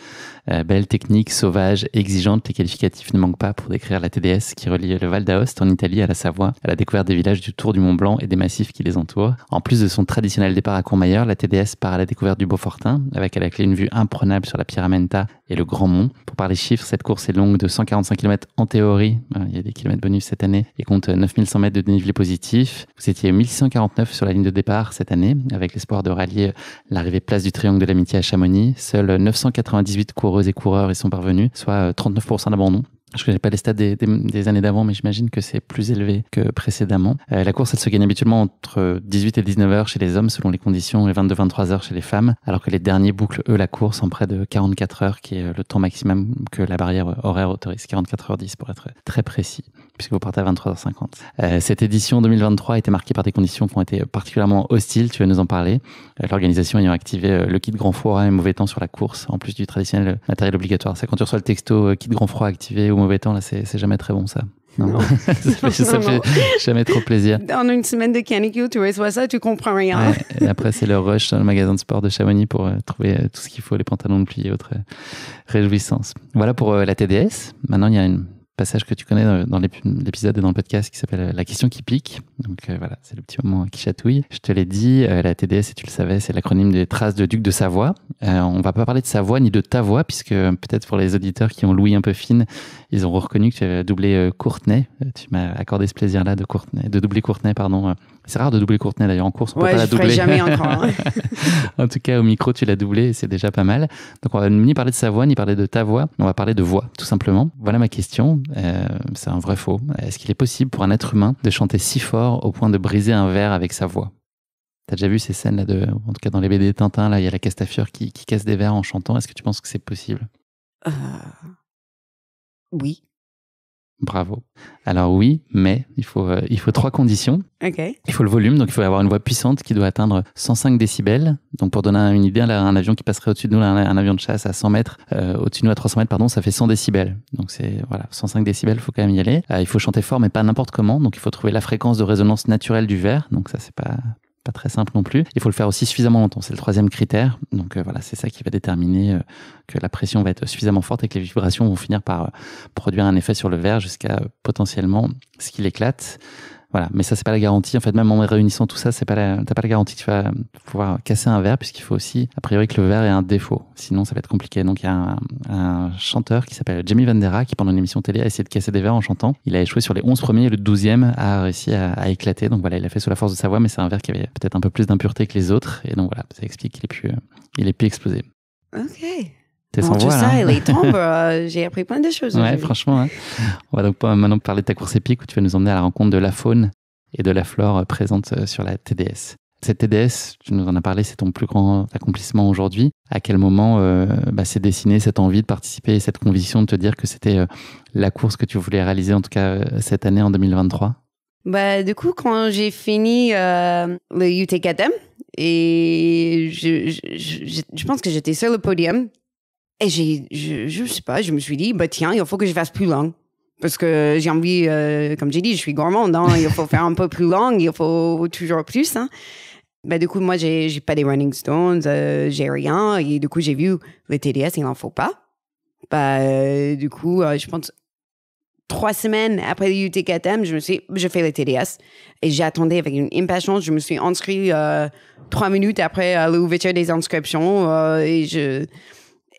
Belle, technique, sauvage, exigeante. Les qualificatifs ne manquent pas pour décrire la TDS qui relie le Val d'Aoste en Italie à la Savoie, à la découverte des villages du Tour du Mont-Blanc et des massifs qui les entourent. En plus de son traditionnel départ à Courmayeur, la TDS part à la découverte du Beaufortin, avec à la clé une vue imprenable sur la Pyramenta et le Grand Mont. Pour parler chiffres, cette course est longue de 145 km en théorie. Il y a des kilomètres bonus cette année et compte 9100 mètres de dénivelé positif. Vous étiez 1649 sur la ligne de départ cette année, avec l'espoir de rallier l'arrivée place du Triangle de l'Amitié à Chamonix. Seuls 998 coureuses et coureurs y sont parvenus, soit 39% d'abandon. Je ne connais pas les stats des années d'avant, mais j'imagine que c'est plus élevé que précédemment. La course, elle se gagne habituellement entre 18 et 19 heures chez les hommes, selon les conditions, et 22-23 heures chez les femmes, alors que les derniers bouclent, eux, la course en près de 44 heures, qui est le temps maximum que la barrière horaire autorise, 44h10 pour être très précis, puisque vous partez à 23h50. Cette édition 2023 a été marquée par des conditions qui ont été particulièrement hostiles, tu vas nous en parler. L'organisation ayant activé le kit grand froid et mauvais temps sur la course, en plus du traditionnel matériel obligatoire. Ça, quand tu reçois le texto kit grand froid activé ou mauvais temps, là, c'est jamais très bon, ça. Non. ça fait jamais trop plaisir. Dans une semaine de canicule, tu reçois ça, tu comprends rien. Ouais, et après, c'est le rush dans le magasin de sport de Chamonix pour trouver tout ce qu'il faut, les pantalons de pli et autres réjouissances. Voilà pour la TDS. Maintenant, il y a un passage que tu connais dans l'épisode et dans le podcast qui s'appelle La question qui pique. Donc voilà, c'est le petit moment qui chatouille. Je te l'ai dit, la TDS, et tu le savais, c'est l'acronyme des traces de Duc de Savoie. On va pas parler de Savoie ni de ta voix, puisque peut-être pour les auditeurs qui ont l'ouïe un peu fine, ils auront reconnu que tu avais doublé Courtenay. Tu m'as accordé ce plaisir-là de doubler Courtenay, pardon. C'est rare de doubler Courtenay d'ailleurs en course, on peut pas la doubler. Je ferai jamais encore. Hein. En tout cas, au micro, tu l'as doublé et c'est déjà pas mal. Donc on va ni parler de sa voix, ni parler de ta voix, on va parler de voix, tout simplement. Voilà ma question, c'est un vrai faux. Est-ce qu'il est possible pour un être humain de chanter si fort au point de briser un verre avec sa voix? T'as déjà vu ces scènes là en tout cas dans les BD Tintin, là il y a la Castafiore qui casse des verres en chantant. Est-ce que tu penses que c'est possible? Oui. Bravo. Alors oui, mais il faut 3 conditions. Okay. Il faut le volume, donc il faut avoir une voix puissante qui doit atteindre 105 décibels. Donc pour donner une idée, là, un avion qui passerait au-dessus de nous, un avion de chasse à 100 mètres, au-dessus de nous à 300 mètres, pardon, ça fait 100 décibels. Donc c'est 105 décibels, il faut quand même y aller. Il faut chanter fort, mais pas n'importe comment. Donc il faut trouver la fréquence de résonance naturelle du verre. Donc ça, c'est pas très simple non plus. Il faut le faire aussi suffisamment longtemps, c'est le 3e critère. Donc voilà, c'est ça qui va déterminer que la pression va être suffisamment forte et que les vibrations vont finir par produire un effet sur le verre jusqu'à potentiellement ce qu'il éclate. Voilà, mais ça c'est pas la garantie. En fait, même en réunissant tout ça, t'as pas la garantie que tu vas pouvoir casser un verre, puisqu'il faut aussi a priori que le verre ait un défaut. Sinon, ça va être compliqué. Donc il y a un chanteur qui s'appelle Jamie Vandera qui pendant une émission télé a essayé de casser des verres en chantant. Il a échoué sur les 11 premiers et le 12e a réussi à éclater. Donc voilà, il a fait sous la force de sa voix, mais c'est un verre qui avait peut-être un peu plus d'impureté que les autres. Et donc voilà, ça explique qu'il ait pu exploser. Ok. T'es sans voix, tout ça, hein. et les tombes, j'ai appris plein de choses. Ouais, franchement. Hein. On va donc maintenant parler de ta course épique où tu vas nous emmener à la rencontre de la faune et de la flore présente sur la TDS. Cette TDS, tu nous en as parlé, c'est ton plus grand accomplissement aujourd'hui. À quel moment s'est dessinée cette envie de participer et cette conviction de te dire que c'était la course que tu voulais réaliser, en tout cas cette année en 2023? Du coup, quand j'ai fini le UTKM, et je pense que j'étais sur le podium, et je sais pas, je me suis dit, tiens, il faut que je fasse plus long. Parce que j'ai envie, comme j'ai dit, je suis gourmande, hein, il faut faire un peu plus long, il faut toujours plus. Hein. Du coup, moi, j'ai pas des Running Stones, j'ai rien. Et du coup, j'ai vu le TDS, il n'en faut pas. Du coup, je pense 3 semaines après le UTKM, je fais le TDS. Et j'attendais avec une impatience. Je me suis inscrite 3 minutes après l'ouverture des inscriptions.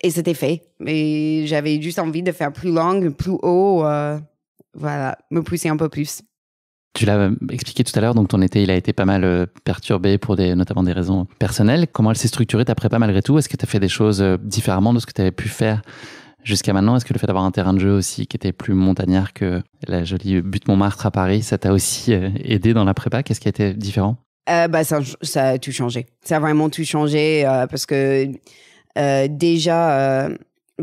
Et c'était fait. Mais j'avais juste envie de faire plus long, plus haut. Me pousser un peu plus. Tu l'as expliqué tout à l'heure, donc ton été, il a été pas mal perturbé pour notamment des raisons personnelles. Comment elle s'est structurée ta prépa malgré tout? Est-ce que tu as fait des choses différemment de ce que tu avais pu faire jusqu'à maintenant? Est-ce que le fait d'avoir un terrain de jeu aussi qui était plus montagnard que la jolie butte Montmartre à Paris, ça t'a aussi aidé dans la prépa? Qu'est-ce qui a été différent? Ça a tout changé. Ça a vraiment tout changé parce que déjà,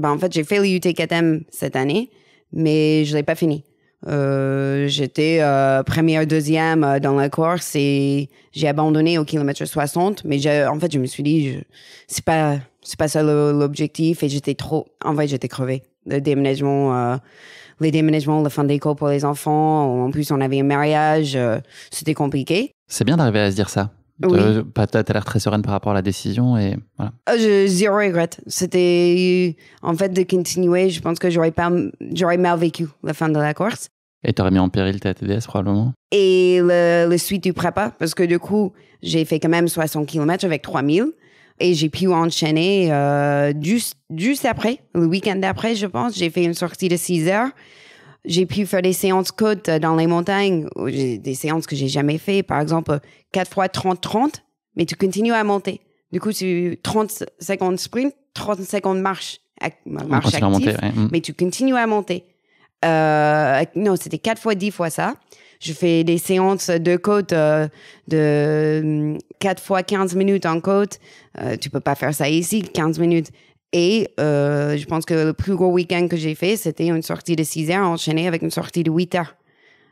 en fait, j'ai fait le UTKM cette année, mais je l'ai pas fini. J'étais première, deuxième dans la course et j'ai abandonné au kilomètre 60. Mais en fait, je me suis dit, c'est pas ça l'objectif et j'étais crevée. Les déménagements, la fin d'école pour les enfants. En plus, on avait un mariage. C'était compliqué. C'est bien d'arriver à se dire ça. Oui. T'as l'air très sereine par rapport à la décision et voilà. Zéro regret. C'était en fait de continuer. Je pense que j'aurais mal vécu la fin de la course. Et t'aurais mis en péril ta TDS probablement. Et le suite du prépa, parce que du coup, j'ai fait quand même 60 km avec 3000 et j'ai pu enchaîner juste après, le week-end d'après, je pense. J'ai fait une sortie de 6 heures. J'ai pu faire des séances côtes dans les montagnes, des séances que j'ai jamais fait. Par exemple, 4 fois 30-30, mais tu continues à monter. Du coup, 30 secondes sprint, 30 secondes marche active, à monter, ouais. Mais tu continues à monter. Non, c'était 4 fois 10 fois ça. Je fais des séances de côte de 4 fois 15 minutes en côte. Tu peux pas faire ça ici, 15 minutes. Et je pense que le plus gros week-end que j'ai fait, c'était une sortie de 6 heures enchaînée avec une sortie de 8 heures.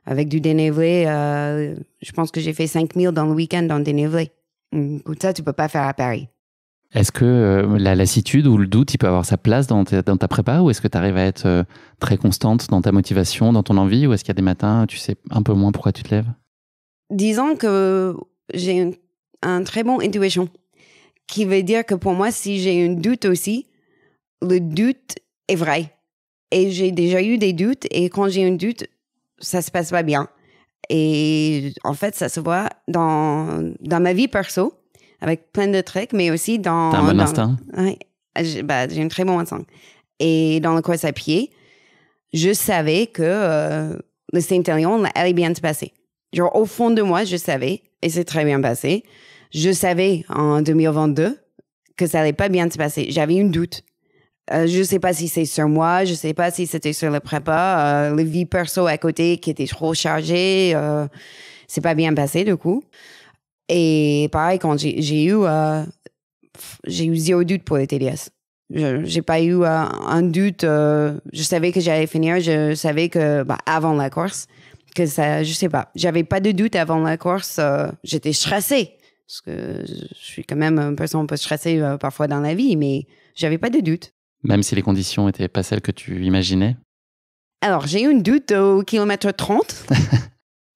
Avec du dénivelé, je pense que j'ai fait 5000 dans le week-end en dénivelé. Ça, tu peux pas faire à Paris. Est-ce que la lassitude ou le doute, il peut avoir sa place dans ta prépa, ou est-ce que tu arrives à être très constante dans ta motivation, dans ton envie, ou est-ce qu'il y a des matins, tu sais un peu moins pourquoi tu te lèves? Disons que j'ai un très bon intuition, qui veut dire que pour moi, si j'ai un doute aussi, le doute est vrai. Et j'ai déjà eu des doutes, et quand j'ai un doute, ça se passe pas bien. Et en fait, ça se voit dans ma vie perso, avec plein de trucs, mais aussi dans... T'as un bon instinct? Oui, j'ai un très bon instinct. Et dans le course à pied, je savais que le Saint-Élion allait bien se passer. Genre, au fond de moi, je savais, et c'est très bien passé. Je savais en 2022 que ça allait pas bien se passer. J'avais un doute. Je sais pas si c'est sur moi, je sais pas si c'était sur le prépa, le vie perso à côté qui était trop chargée, c'est pas bien passé du coup. Et pareil, quand j'ai eu 0 doute pour les TDS. J'ai pas eu un doute. Je savais que j'allais finir. Je savais que avant la course, que ça, je sais pas. J'avais pas de doute avant la course. J'étais stressée parce que je suis quand même une personne un peu stressée parfois dans la vie, mais j'avais pas de doute. Même si les conditions n'étaient pas celles que tu imaginais? Alors, j'ai eu un doute au kilomètre 30.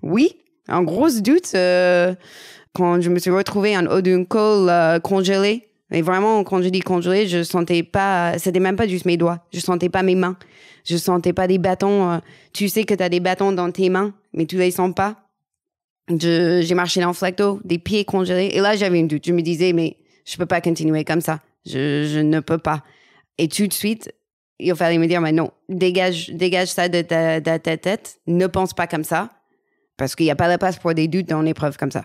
Oui, un gros doute quand je me suis retrouvée en haut d'un col congelé. Et vraiment, quand je dis congelé, je sentais pas... C'était même pas juste mes doigts. Je sentais pas mes mains. Je sentais pas des bâtons. Tu sais que tu as des bâtons dans tes mains, mais tu les sens pas. J'ai marché dans le flaque d'eau, des pieds congelés. Et là, j'avais un doute. Je me disais, mais je peux pas continuer comme ça. Je ne peux pas. Et tout de suite, il fallait me dire, mais non, dégage ça de ta tête. Ne pense pas comme ça. Parce qu'il n'y a pas la place pour des doutes dans une épreuve comme ça.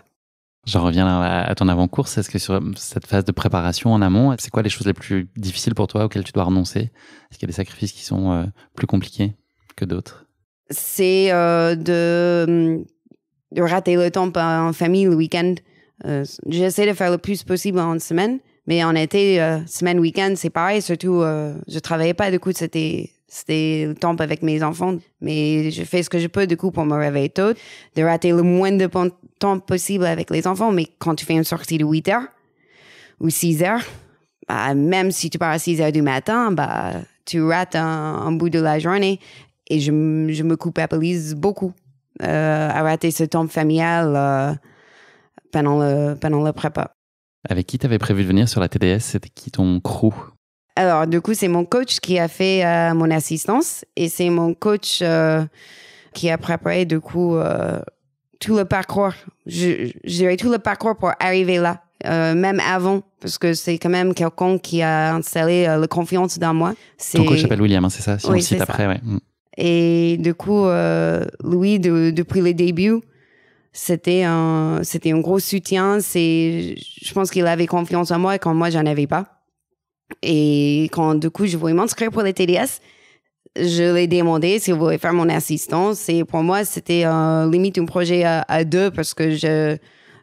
J'en reviens à ton avant-course. Est-ce que sur cette phase de préparation en amont, c'est quoi les choses les plus difficiles pour toi auxquelles tu dois renoncer? Est-ce qu'il y a des sacrifices qui sont plus compliqués que d'autres? C'est de rater le temps en famille le week-end. J'essaie de faire le plus possible en semaine, mais en été, semaine, week-end, c'est pareil. Surtout, je travaillais pas, du coup, c'était le temps avec mes enfants. Mais je fais ce que je peux, du coup, pour me réveiller tôt, de rater le moins de temps possible avec les enfants. Mais quand tu fais une sortie de 8 heures ou 6 heures, bah, même si tu pars à 6 heures du matin, bah, tu rates un bout de la journée. Et je me culpabilise beaucoup à rater ce temps familial pendant le prépa. Avec qui t'avais prévu de venir sur la TDS? C'était qui ton crew? Alors, du coup, c'est mon coach qui a fait mon assistance et c'est mon coach qui a préparé, du coup, tout le parcours. Je dirais tout le parcours pour arriver là, même avant, parce que c'est quand même quelqu'un qui a installé la confiance dans moi. Ton coach s'appelle William, hein, c'est ça? Si on le cite après, ouais. Et du coup, Louis, depuis le début, c'était un gros soutien. Je pense qu'il avait confiance en moi quand moi, j'en avais pas. Et quand, du coup, je voulais m'inscrire pour le TDS, je l'ai demandé s'il voulait faire mon assistance. Et pour moi, c'était limite un projet à deux parce que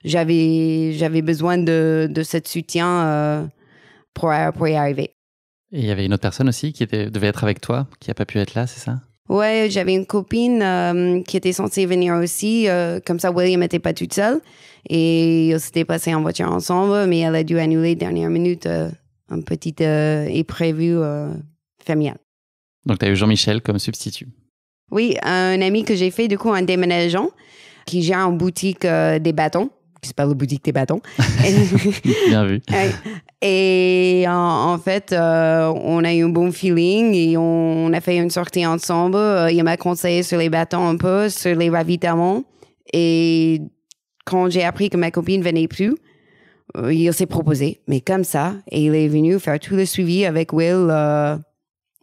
j'avais besoin de ce soutien pour y arriver. Et il y avait une autre personne aussi qui devait être avec toi, qui n'a pas pu être là, c'est ça? Ouais, j'avais une copine qui était censée venir aussi. Comme ça, William n'était pas toute seule. Et ils s'étaient passés en voiture ensemble, mais elle a dû annuler dernière minute un petit imprévu familial. Donc, tu as eu Jean-Michel comme substitut. Oui, un ami que j'ai fait, du coup, un déménageant qui gère une boutique des bâtons, qui s'appelle la boutique des bâtons. Bien vu. Et en fait, on a eu un bon feeling et on a fait une sortie ensemble. Il m'a conseillé sur les bâtons un peu, sur les ravitaillements. Et quand j'ai appris que ma copine venait plus, il s'est proposé, mais comme ça. Et il est venu faire tout le suivi avec Will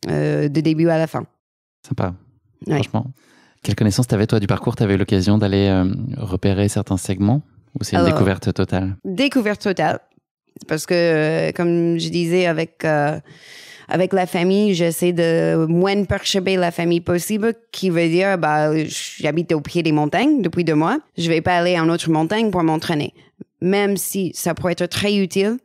de début à la fin. Sympa, franchement. Quelle connaissance t'avais, toi, du parcours? T'avais eu l'occasion d'aller repérer certains segments? Ou c'est une découverte totale? Découverte totale. Parce que, comme je disais, avec la famille, j'essaie de moins perturber la famille possible, qui veut dire, j'habite au pied des montagnes depuis 2 mois. Je vais pas aller à une autre montagne pour m'entraîner. Même si ça pourrait être très utile,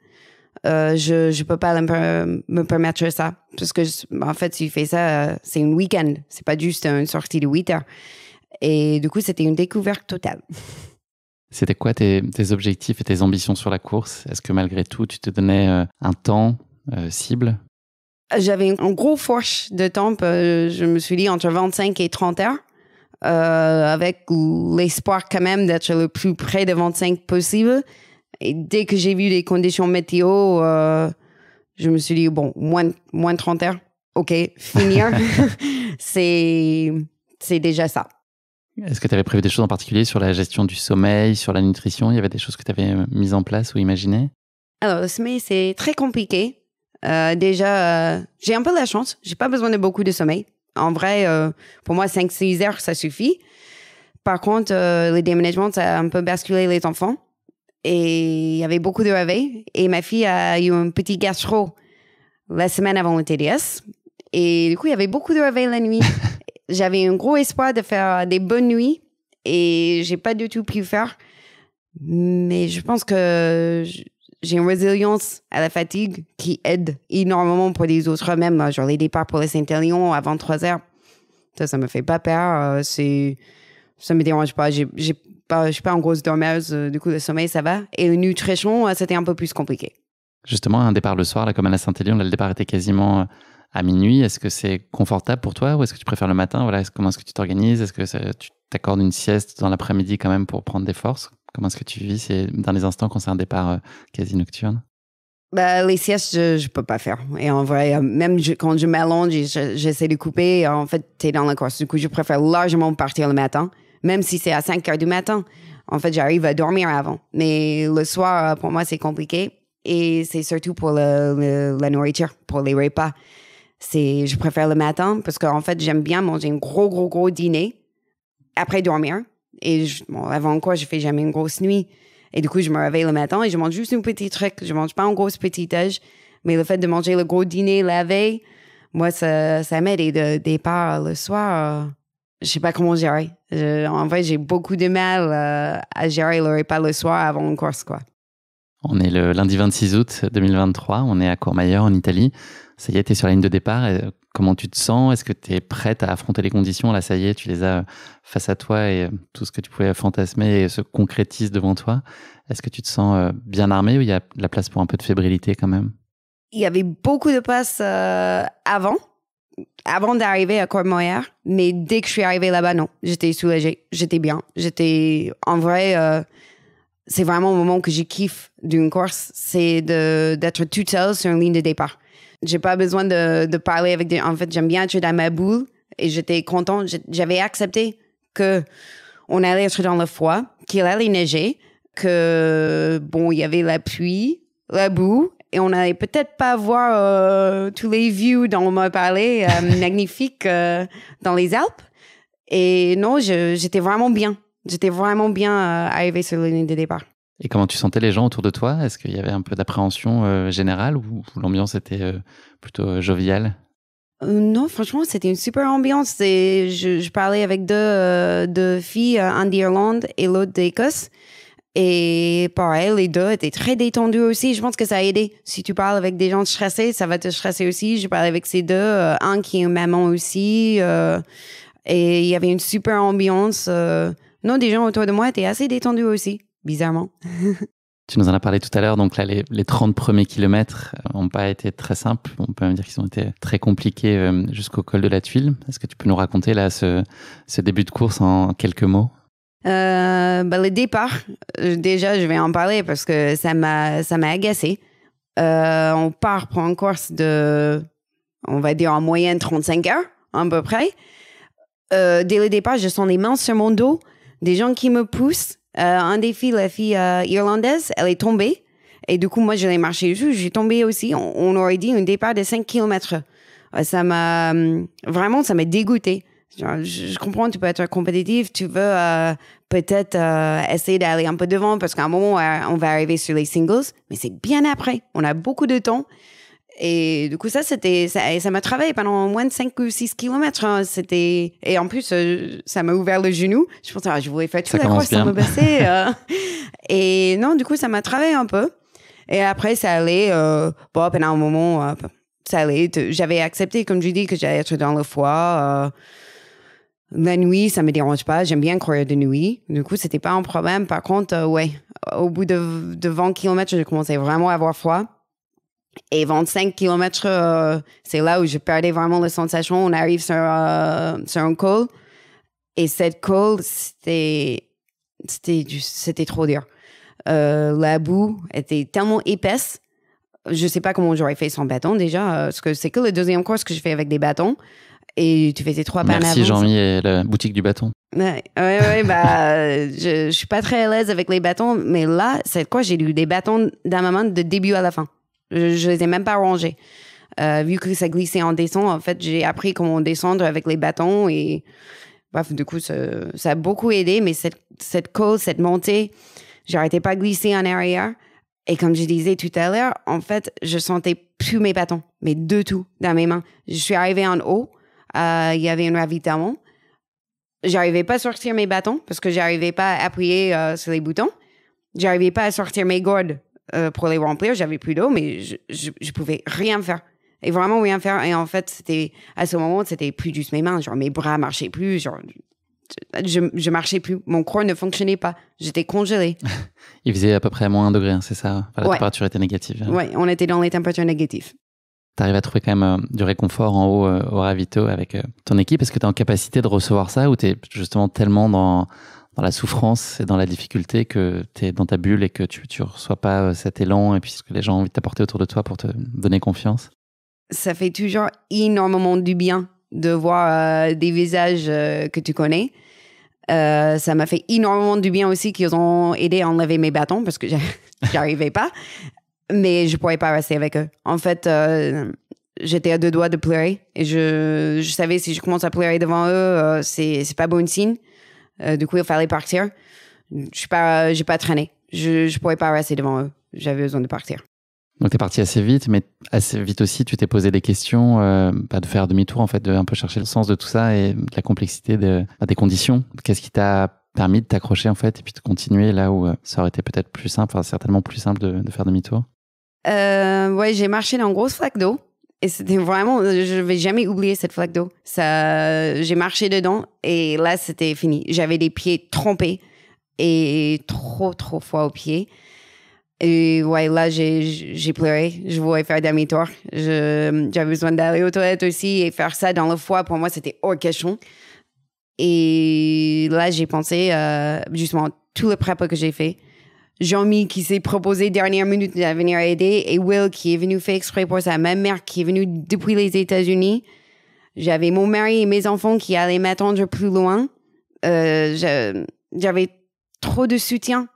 je peux pas me permettre ça. Parce que, en fait, si tu fais ça, c'est un week-end. C'est pas juste une sortie de 8 heures. Et du coup, c'était une découverte totale. C'était quoi tes objectifs et tes ambitions sur la course? Est-ce que malgré tout, tu te donnais un temps cible? J'avais un gros fourche de temps. Je me suis dit entre 25 et 30 heures. Avec l'espoir quand même d'être le plus près de 25 possible. Et dès que j'ai vu les conditions météo, je me suis dit, bon, moins de 30 heures. OK, finir. c'est déjà ça. Est-ce que tu avais prévu des choses en particulier sur la gestion du sommeil, sur la nutrition? Il y avait des choses que tu avais mises en place ou imaginées? Alors, le sommeil, c'est très compliqué. Déjà, j'ai un peu de la chance. J'ai pas besoin de beaucoup de sommeil. En vrai, pour moi, 5-6 heures, ça suffit. Par contre, le déménagement, ça a un peu basculé les enfants. Et il y avait beaucoup de réveils. Et ma fille a eu un petit gastro la semaine avant le TDS. Et du coup, il y avait beaucoup de réveils la nuit. J'avais un gros espoir de faire des bonnes nuits. Et j'ai pas du tout pu le faire. Mais je pense que j'ai une résilience à la fatigue qui aide énormément pour les autres, même genre les départs pour le Saint-Élion à 23 heures. Ça me fait pas peur. Ça me dérange pas. Je suis pas en grosse dormeuse. Du coup, le sommeil, ça va. Et le nutrition, c'était un peu plus compliqué. Justement, un départ le soir, là, comme à la Saint-Élion, là, le départ était quasiment à minuit. Est-ce que c'est confortable pour toi ou est-ce que tu préfères le matin? Voilà, comment est-ce que tu t'organises? Est-ce que tu t'accordes une sieste dans l'après-midi quand même pour prendre des forces? Comment est-ce que tu vis dans les instants quand c'est un départ quasi nocturne? Les siestes, je peux pas faire. Et en vrai, même quand je m'allonge, j'essaie de couper. En fait, t'es dans la course. Du coup, je préfère largement partir le matin, même si c'est à 5 heures du matin. En fait, j'arrive à dormir avant. Mais le soir, pour moi, c'est compliqué. Et c'est surtout pour la nourriture, pour les repas. Je préfère le matin parce qu'en fait, j'aime bien manger un gros dîner après dormir. Et avant quoi, je fais jamais une grosse nuit. Et du coup, je me réveille le matin et je mange juste un petit truc. Je mange pas un gros petit déj. Mais le fait de manger le gros dîner la veille, moi, ça m'aide. Et de départ le soir, je sais pas comment gérer. En vrai, j'ai beaucoup de mal à gérer le repas le soir avant une course, quoi. On est le lundi 26 août 2023, on est à Courmayeur en Italie. Ça y est, t'es sur la ligne de départ. Comment tu te sens? Est-ce que tu es prête à affronter les conditions? Là, ça y est, tu les as face à toi et tout ce que tu pouvais fantasmer se concrétise devant toi. Est-ce que tu te sens bien armée ou il y a de la place pour un peu de fébrilité quand même? Il y avait beaucoup de place avant d'arriver à Courmayeur, mais dès que je suis arrivée là-bas, non. J'étais soulagée, j'étais bien. En vrai, c'est vraiment le moment que je kiffe d'une course, c'est d'être toute seule sur une ligne de départ. J'ai pas besoin de parler avec des... En fait, j'aime bien être dans ma boule et j'étais contente. J'avais accepté que on allait être dans le froid, qu'il allait neiger, que, bon, il y avait la pluie, la boue, et on allait peut-être pas voir tous les views dont on m'a parlé, magnifiques dans les Alpes. Et non, j'étais vraiment bien. J'étais vraiment bien arrivée sur la ligne de départ. Et comment tu sentais les gens autour de toi? Est-ce qu'il y avait un peu d'appréhension générale ou l'ambiance était plutôt joviale? Non, franchement, c'était une super ambiance. Je parlais avec deux filles, un d'Irlande et l'autre d'Écosse. Et pareil, les deux étaient très détendus aussi. Je pense que ça a aidé. Si tu parles avec des gens stressés, ça va te stresser aussi. Je parlais avec ces deux, un qui est une maman aussi. Et il y avait une super ambiance. Non, des gens autour de moi étaient assez détendus aussi, bizarrement. Tu nous en as parlé tout à l'heure, donc là, les 30 premiers kilomètres n'ont pas été très simples. On peut même dire qu'ils ont été très compliqués jusqu'au col de la Tuile. Est-ce que tu peux nous raconter là ce début de course en quelques mots? Le départ, déjà, je vais en parler parce que ça m'a agacé. On part pour une course de, on va dire en moyenne 35 heures, à peu près. Dès le départ, je sens les mains sur mon dos, des gens qui me poussent. Un des filles, la fille irlandaise, elle est tombée. Et du coup, moi, je l'ai marché dessus. Je suis tombée aussi. On aurait dit un départ de 5 km. Ça m'a dégoûtée. Je comprends, tu peux être compétitif. Tu veux peut-être essayer d'aller un peu devant parce qu'à un moment, on va arriver sur les singles. Mais c'est bien après. On a beaucoup de temps. Et du coup, ça m'a travaillé pendant moins de 5 ou 6 kilomètres. Hein. Et en plus, ça m'a ouvert le genou. Je pensais, je voulais faire toute la course sans me baisser. Et non, du coup, ça m'a travaillé un peu. Et après, ça allait. Pendant un moment, ça allait. J'avais accepté, comme je dis, que j'allais être dans le froid. La nuit, ça me dérange pas. J'aime bien courir de nuit. Du coup, c'était pas un problème. Par contre, au bout de 20 kilomètres, j'ai commencé vraiment à avoir froid. Et 25 km, c'est là où je perdais vraiment la sensation. On arrive sur un col. Et cette col, c'était trop dur. La boue était tellement épaisse. Je sais pas comment j'aurais fait sans bâton déjà. Parce que c'est que le deuxième course que je fais avec des bâtons. Et tu faisais 3 pas en avant. Merci Jean-Mi et la boutique du bâton. Je suis pas très à l'aise avec les bâtons. Mais là, c'est quoi? J'ai eu des bâtons dans ma main de début à la fin. Je les ai même pas rangés. Vu que ça glissait en descente, en fait, j'ai appris comment descendre avec les bâtons et bref, du coup, ça a beaucoup aidé. Mais cette côte, cette montée, j'arrêtais pas de glisser en arrière. Et comme je disais tout à l'heure, en fait, je sentais plus mes bâtons, mais de tout dans mes mains. Je suis arrivée en haut, il y avait un ravitaillement. J'arrivais pas à sortir mes bâtons parce que j'arrivais pas à appuyer sur les boutons. J'arrivais pas à sortir mes gourdes pour les remplir. J'avais plus d'eau, mais je pouvais rien faire. Et vraiment rien faire. Et en fait, à ce moment, c'était plus juste mes mains. Genre, mes bras marchaient plus. Genre, je marchais plus. Mon corps ne fonctionnait pas. J'étais congelée. Il faisait à peu près -1 degré, c'est ça? La température était négative. Oui, on était dans les températures négatives. Tu arrives à trouver quand même du réconfort en haut au ravito avec ton équipe. Est-ce que tu es en capacité de recevoir ça ou tu es justement tellement dans la souffrance et dans la difficulté que tu es dans ta bulle et que tu reçois pas cet élan et puis ce que les gens ont envie de t'apporter autour de toi pour te donner confiance? Ça fait toujours énormément du bien de voir des visages que tu connais. Ça m'a fait énormément du bien aussi qu'ils ont aidé à enlever mes bâtons parce que j'arrivais pas. Mais je pouvais pas rester avec eux. En fait, j'étais à 2 doigts de pleurer. Et je savais si je commence à pleurer devant eux, c'est pas bon signe. Du coup, il fallait partir. J'ai pas traîné. Je pouvais pas rester devant eux. J'avais besoin de partir. Donc, tu es parti assez vite, mais assez vite aussi, tu t'es posé des questions de faire demi-tour, en fait, de un peu chercher le sens de tout ça et de la complexité des conditions. Qu'est-ce qui t'a permis de t'accrocher, en fait, et puis de continuer là où ça aurait été peut-être plus simple, enfin, certainement plus simple de faire demi-tour? Ouais, j'ai marché dans une grosse flaque d'eau. Et c'était vraiment, je vais jamais oublier cette flaque d'eau. J'ai marché dedans et là, c'était fini. J'avais les pieds trempés et trop froid aux pieds. Et ouais, là, j'ai pleuré. Je voulais faire demi-tour. J'avais besoin d'aller aux toilettes aussi et faire ça dans le froid. Pour moi, c'était hors question. Et là, j'ai pensé, justement, tout le prépa que j'ai fait. Jean-Mi qui s'est proposé dernière minute de venir aider et Will qui est venu faire exprès pour ça. Ma mère qui est venue depuis les États-Unis. J'avais mon mari et mes enfants qui allaient m'attendre plus loin. J'avais trop de soutien.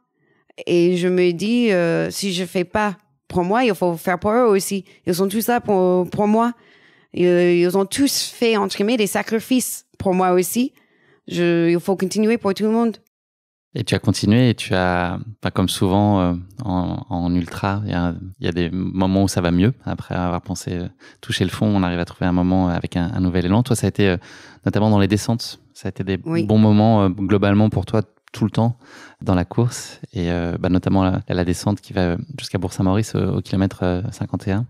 Et je me dis, si je fais pas pour moi, il faut faire pour eux aussi. Ils sont tous là pour moi. Ils ont tous fait, entre guillemets, des sacrifices pour moi aussi. Il faut continuer pour tout le monde. Et tu as continué et tu as, pas comme souvent en ultra, il y a des moments où ça va mieux. Après avoir pensé toucher le fond, on arrive à trouver un moment avec un nouvel élan. Toi, ça a été notamment dans les descentes. Ça a été des bons moments globalement pour toi tout le temps dans la course et notamment la descente qui va jusqu'à Bourg-Saint-Maurice au kilomètre 51.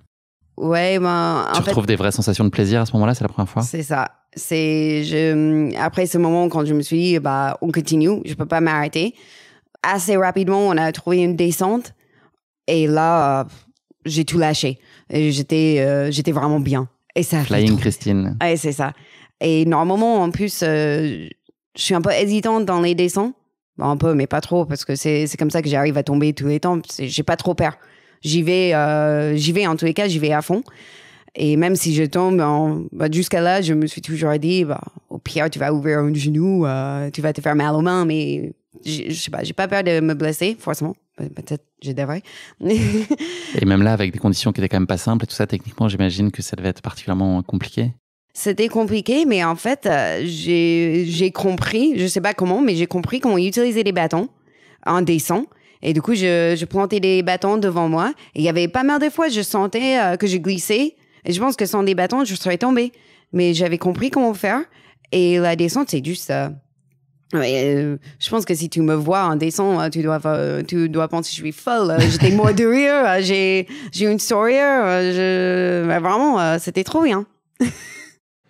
Ouais, tu retrouves des vraies sensations de plaisir à ce moment-là, c'est la première fois? C'est ça. Après ce moment, quand je me suis dit, on continue, je peux pas m'arrêter. Assez rapidement, on a trouvé une descente et là, j'ai tout lâché. Et j'étais vraiment bien. Et ça Flying Christine. Ouais, c'est ça. Et normalement, en plus, je suis un peu hésitante dans les descentes. Bon, un peu, mais pas trop, parce que c'est comme ça que j'arrive à tomber tous les temps. J'ai pas trop peur. J'y vais en tous les cas, j'y vais à fond. Et même si je tombe, jusqu'à là, je me suis toujours dit, au pire, tu vas ouvrir un genou, tu vas te faire mal aux mains, mais je sais pas, j'ai pas peur de me blesser, forcément. Peut-être, je devrais. Et même là, avec des conditions qui étaient quand même pas simples et tout ça, techniquement, j'imagine que ça devait être particulièrement compliqué. C'était compliqué, mais en fait, j'ai compris, je sais pas comment, mais j'ai compris comment utiliser les bâtons en descente. Et du coup, je plantais des bâtons devant moi. Et il y avait pas mal de fois, je sentais que je glissais. Et je pense que sans des bâtons, je serais tombée. Mais j'avais compris comment faire. Et la descente, c'est juste... je pense que si tu me vois en descente, tu dois penser que je suis folle. J'étais mort de rire. J'ai une sourire. Vraiment, c'était trop bien.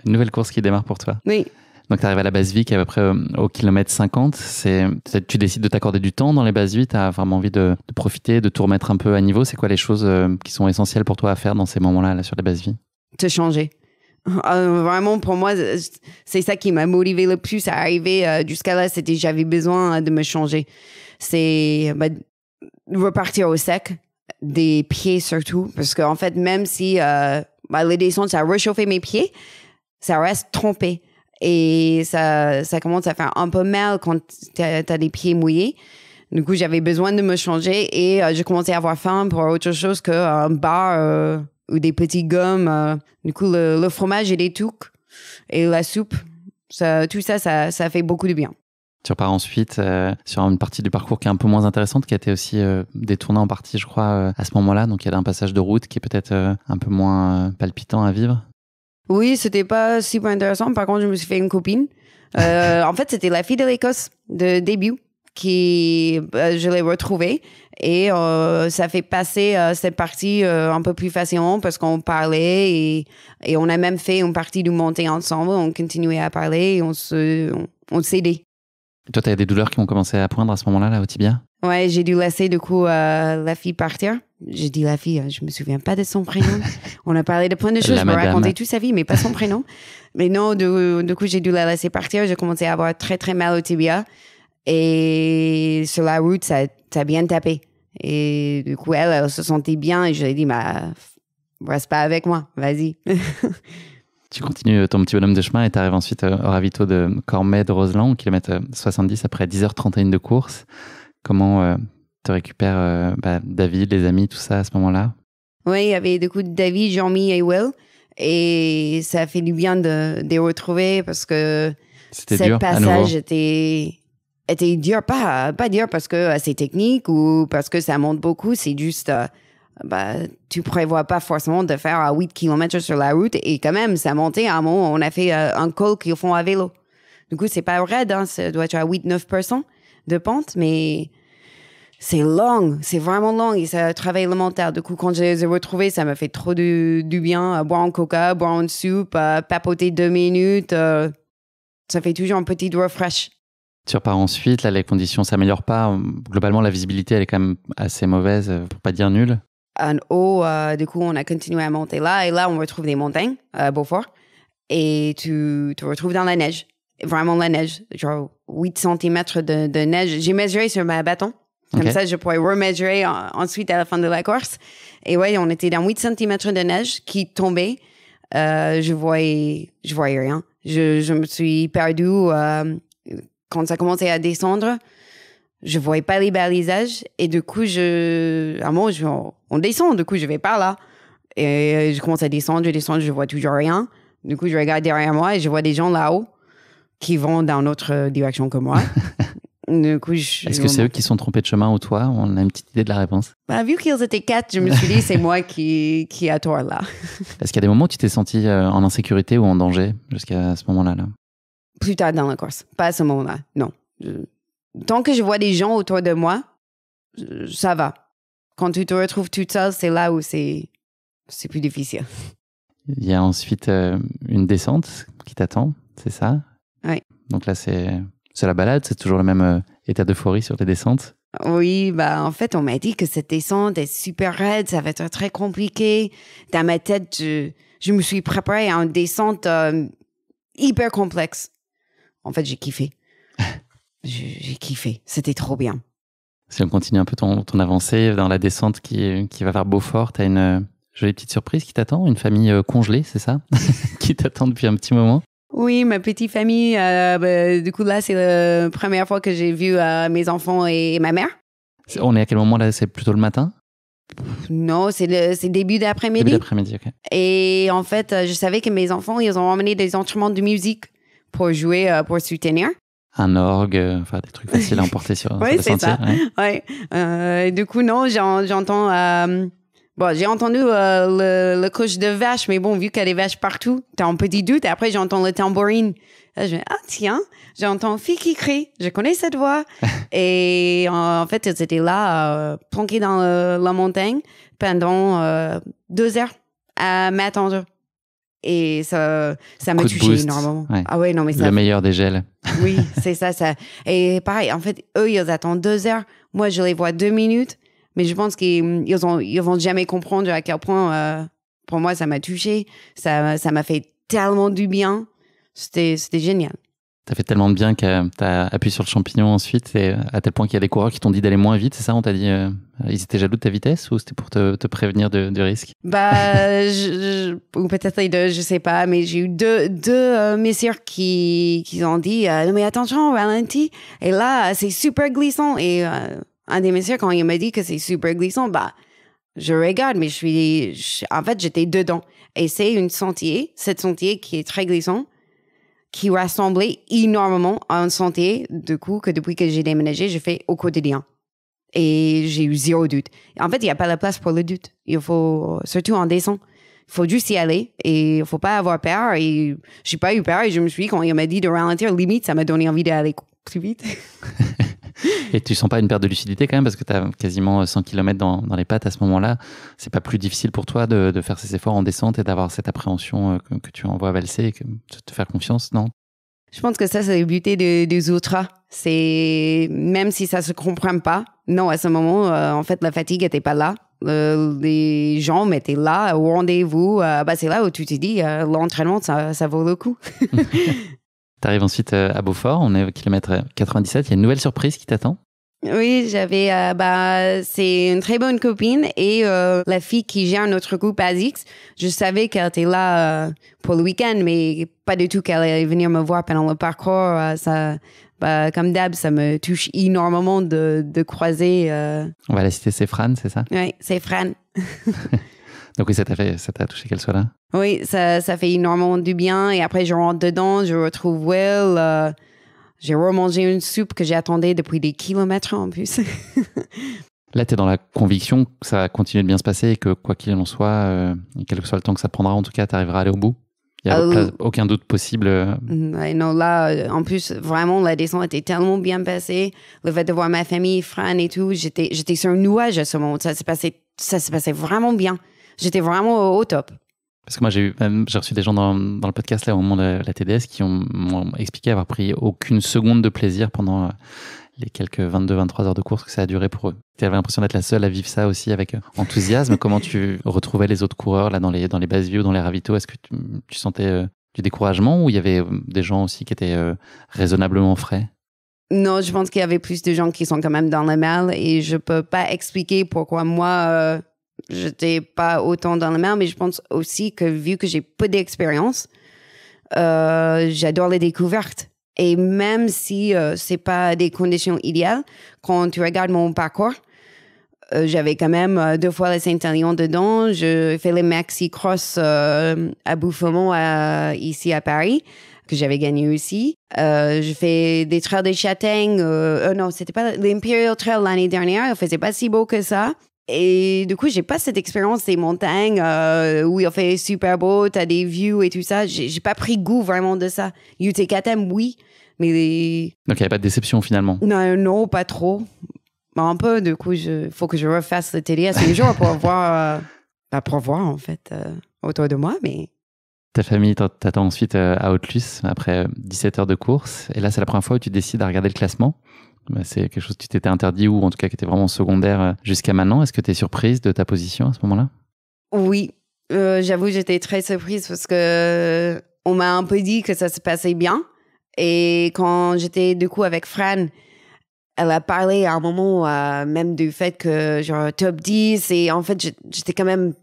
Une nouvelle course qui démarre pour toi. Oui. Donc, tu arrives à la base vie qui est à peu près au kilomètre 50. Tu décides de t'accorder du temps dans les bases vie. Tu as vraiment envie de profiter, de tout remettre un peu à niveau. C'est quoi les choses qui sont essentielles pour toi à faire dans ces moments-là là, sur les bases vie? Te changer. Vraiment, pour moi, c'est ça qui m'a motivé le plus à arriver jusqu'à là. J'avais besoin de me changer. C'est repartir au sec, des pieds surtout. Parce qu'en fait, même si les descentes, ça a réchauffé mes pieds, ça reste trempé. Et ça commence à faire un peu mal quand t'as des pieds mouillés. Du coup, j'avais besoin de me changer et je commençais à avoir faim pour autre chose qu'un bar ou des petits gommes. Du coup, le fromage et les touques et la soupe, tout ça fait beaucoup de bien. Tu repars ensuite sur une partie du parcours qui est un peu moins intéressante, qui a été aussi détournée en partie, je crois, à ce moment-là. Donc, il y a un passage de route qui est peut-être un peu moins palpitant à vivre. Oui, c'était pas super intéressant. Par contre, je me suis fait une copine. En fait, c'était la fille de l'Écosse de début qui je l'ai retrouvée et ça fait passer cette partie un peu plus facilement parce qu'on parlait et on a même fait une partie du montée ensemble. On continuait à parler et on s'aidait. Toi, tu as des douleurs qui ont commencé à poindre à ce moment-là, là, au tibia? Ouais, j'ai dû laisser du coup la fille partir. J'ai dit la fille, je me souviens pas de son prénom. On a parlé de plein de choses, je me racontais toute sa vie, mais pas son prénom. Mais non, du coup, j'ai dû la laisser partir. J'ai commencé à avoir très, très mal au tibia. Et sur la route, ça a bien tapé. Et du coup, elle se sentait bien. Et je lui ai dit, reste pas avec moi, vas-y. Tu continues ton petit bonhomme de chemin et tu arrives ensuite au ravito de Cormet de Roseland, au kilomètre 70, après 10h31 de course. Comment tu récupères David, les amis, tout ça à ce moment-là? Oui, il y avait du coup David, Jean-Mi et Will. Et ça a fait du bien de les retrouver parce que ce passage était dur. Pas dur parce que c'est technique ou parce que ça monte beaucoup. C'est juste tu prévois pas forcément de faire 8 km sur la route. Et quand même, ça montait. À un moment, on a fait un col qu'ils font à vélo. Du coup, c'est pas raide. Hein, ça doit être à 8-9% de pente, mais c'est long. C'est vraiment long et ça travaille le mental. Du coup, quand je les ai retrouvés, ça m'a fait trop du bien. Boire un coca, boire une soupe, papoter 2 minutes. Ça fait toujours un petit refresh. Tu repars ensuite, là, les conditions s'améliorent pas. Globalement, la visibilité, elle est quand même assez mauvaise, pour pas dire nulle. En haut, du coup, on a continué à monter là. Et là, on retrouve des montagnes, Beaufort. Et tu te retrouves dans la neige. Vraiment la neige. Genre 8 cm de neige. J'ai mesuré sur ma bâton. Comme ça, je pourrais remesurer ensuite à la fin de la course. Et ouais, on était dans 8 cm de neige qui tombait. Je voyais rien. Je me suis perdue. Quand ça commençait à descendre, je voyais pas les balisages et du coup, à un moment, on descend, du coup, je vais par là. Et je commence à descendre, je vois toujours rien. Du coup, je regarde derrière moi et je vois des gens là-haut qui vont dans notre direction que moi. Du coup, est-ce que c'est eux qui sont trompés de chemin ou toi? On a une petite idée de la réponse. Vu qu'ils étaient 4, je me suis dit, c'est moi qui a tort là. Est-ce qu'il y a des moments où tu t'es senti en insécurité ou en danger jusqu'à ce moment-là là? Plus tard dans la course, pas à ce moment-là, non. Tant que je vois des gens autour de moi, ça va. Quand tu te retrouves toute seule, c'est là où c'est plus difficile. Il y a ensuite une descente qui t'attend, c'est ça? Oui. Donc là, c'est la balade, c'est toujours le même état d'euphorie sur tes descentes? Oui, en fait, on m'a dit que cette descente est super raide, ça va être très compliqué. Dans ma tête, je me suis préparée à une descente hyper complexe. En fait, j'ai kiffé. J'ai kiffé. C'était trop bien. Si on continue un peu ton avancée dans la descente qui va vers Beaufort, tu as une jolie petite surprise qui t'attend, une famille congelée, c'est ça? Qui t'attend depuis un petit moment? Oui, ma petite famille. Du coup, là, c'est la première fois que j'ai vu mes enfants et ma mère. On est à quel moment là? C'est plutôt le matin? Non, c'est début d'après-midi. Début d'après-midi, ok. Et en fait, je savais que mes enfants, ils ont emmené des instruments de musique pour jouer, pour soutenir. Un orgue, des trucs faciles à emporter sur oui, le sentier. Oui, c'est ça. Ouais. Du coup, non, j'entends... j'ai entendu le couche de vache, mais bon, vu qu'il y a des vaches partout, t'as un petit doute. Et après, j'entends le tambourine. Là, je me dis, tiens, j'entends fille qui crie. Je connais cette voix. Et en fait, ils étaient là, planqués dans la montagne pendant 2 heures à m'attendre. Et ça m'a touché énormément. Ouais. Ah ouais, non, mais ça... Le meilleur des gels. Oui, c'est ça. Et pareil, en fait, eux, ils attendent 2 heures. Moi, je les vois 2 minutes. Mais je pense qu'ils vont jamais comprendre à quel point, pour moi, ça m'a touché. Ça m'a fait tellement du bien. C'était génial. T'as fait tellement de bien que t'as appuyé sur le champignon ensuite, et à tel point qu'il y a des coureurs qui t'ont dit d'aller moins vite, c'est ça? On t'a dit, ils étaient jaloux de ta vitesse ou c'était pour te prévenir du risque? Ou peut-être les deux, je sais pas, mais j'ai eu deux messieurs qui ont dit, non mais attention, ralenti. Et là, c'est super glissant. Et un des messieurs, quand il m'a dit que c'est super glissant, je regarde, mais en fait, j'étais dedans. Et c'est cette sentier qui est très glissant, qui ressemblait énormément à un sentier, du coup, que depuis que j'ai déménagé, je fais au quotidien. Et j'ai eu 0 doute. En fait, il n'y a pas la place pour le doute. Il faut, surtout en descente, il faut juste y aller et il ne faut pas avoir peur. Et je n'ai pas eu peur et je me suis dit, quand il m'a dit de ralentir, limite, ça m'a donné envie d'aller plus vite. Et tu sens pas une perte de lucidité quand même, parce que tu as quasiment 100 km dans les pattes à ce moment-là. C'est pas plus difficile pour toi de faire ces efforts en descente et d'avoir cette appréhension que tu envoies valser et de te faire confiance, non? Je pense que ça, c'est le but des ultras. C'est, même si ça se comprend pas, non, à ce moment, en fait, la fatigue était pas là. Les gens étaient là, au rendez-vous. C'est là où tu te dis, l'entraînement, ça vaut le coup. Tu arrives ensuite à Beaufort, on est au kilomètre 97, il y a une nouvelle surprise qui t'attend? Oui, j'avais, c'est une très bonne copine et la fille qui gère notre groupe ASICS. Je savais qu'elle était là pour le week-end, mais pas du tout qu'elle allait venir me voir pendant le parcours. Comme d'hab, ça me touche énormément de croiser. On va la citer, c'est Fran, c'est ça? Oui, c'est Fran. Donc oui, ça t'a touché qu'elle soit là? Oui, ça fait énormément du bien. Et après, je rentre dedans, je retrouve Will. J'ai remangé une soupe que j'attendais depuis des kilomètres en plus. Là, tu es dans la conviction que ça va continuer de bien se passer et que quoi qu'il en soit, quel que soit le temps que ça prendra, en tout cas, tu arriveras à aller au bout. Il n'y a aucun doute possible. Ouais, non, là, en plus, vraiment, la descente était tellement bien passée. Le fait de voir ma famille, Fran et tout, j'étais sur un nuage à ce moment. Ça s'est passé vraiment bien. J'étais vraiment au top. Parce que moi, j'ai reçu des gens dans le podcast là, au moment de la TDS qui m'ont expliqué avoir pris aucune seconde de plaisir pendant les quelques 22-23 heures de course que ça a duré pour eux. Tu avais l'impression d'être la seule à vivre ça aussi avec enthousiasme. Comment tu retrouvais les autres coureurs là, dans les base views, dans les ravitaux? Est-ce que tu sentais du découragement ou il y avait des gens aussi qui étaient raisonnablement frais? Non, je pense qu'il y avait plus de gens qui sont quand même dans le mal et je peux pas expliquer pourquoi moi, j'étais pas autant dans le mal, mais je pense aussi que vu que j'ai peu d'expérience, j'adore les découvertes. Et même si c'est pas des conditions idéales, quand tu regardes mon parcours, j'avais quand même 2 fois la Saint-Élion dedans. Je fais les Maxi Cross à Bouffemont ici à Paris, que j'avais gagné aussi. Je fais des trails des châtaignes. Non, c'était pas l'Imperial Trail l'année dernière. Il faisait pas si beau que ça. Et du coup, j'ai pas cette expérience des montagnes où il fait super beau, t'as des views et tout ça. J'ai pas pris goût vraiment de ça. UTKM, oui, mais donc il n'y avait pas de déception finalement? Non, pas trop. Un peu, du coup, faut que je refasse le TDS un jour pour voir, en fait, autour de moi, mais... Ta famille t'attend ensuite à Autlus après 17 heures de course. Et là, c'est la première fois où tu décides à regarder le classement. C'est quelque chose que tu t'étais interdit ou en tout cas qui était vraiment secondaire jusqu'à maintenant. Est-ce que tu es surprise de ta position à ce moment-là? Oui, j'avoue, j'étais très surprise parce que on m'a un peu dit que ça se passait bien. Et quand j'étais du coup avec Fran, elle a parlé à un moment même du fait que genre top 10 et en fait j'étais quand même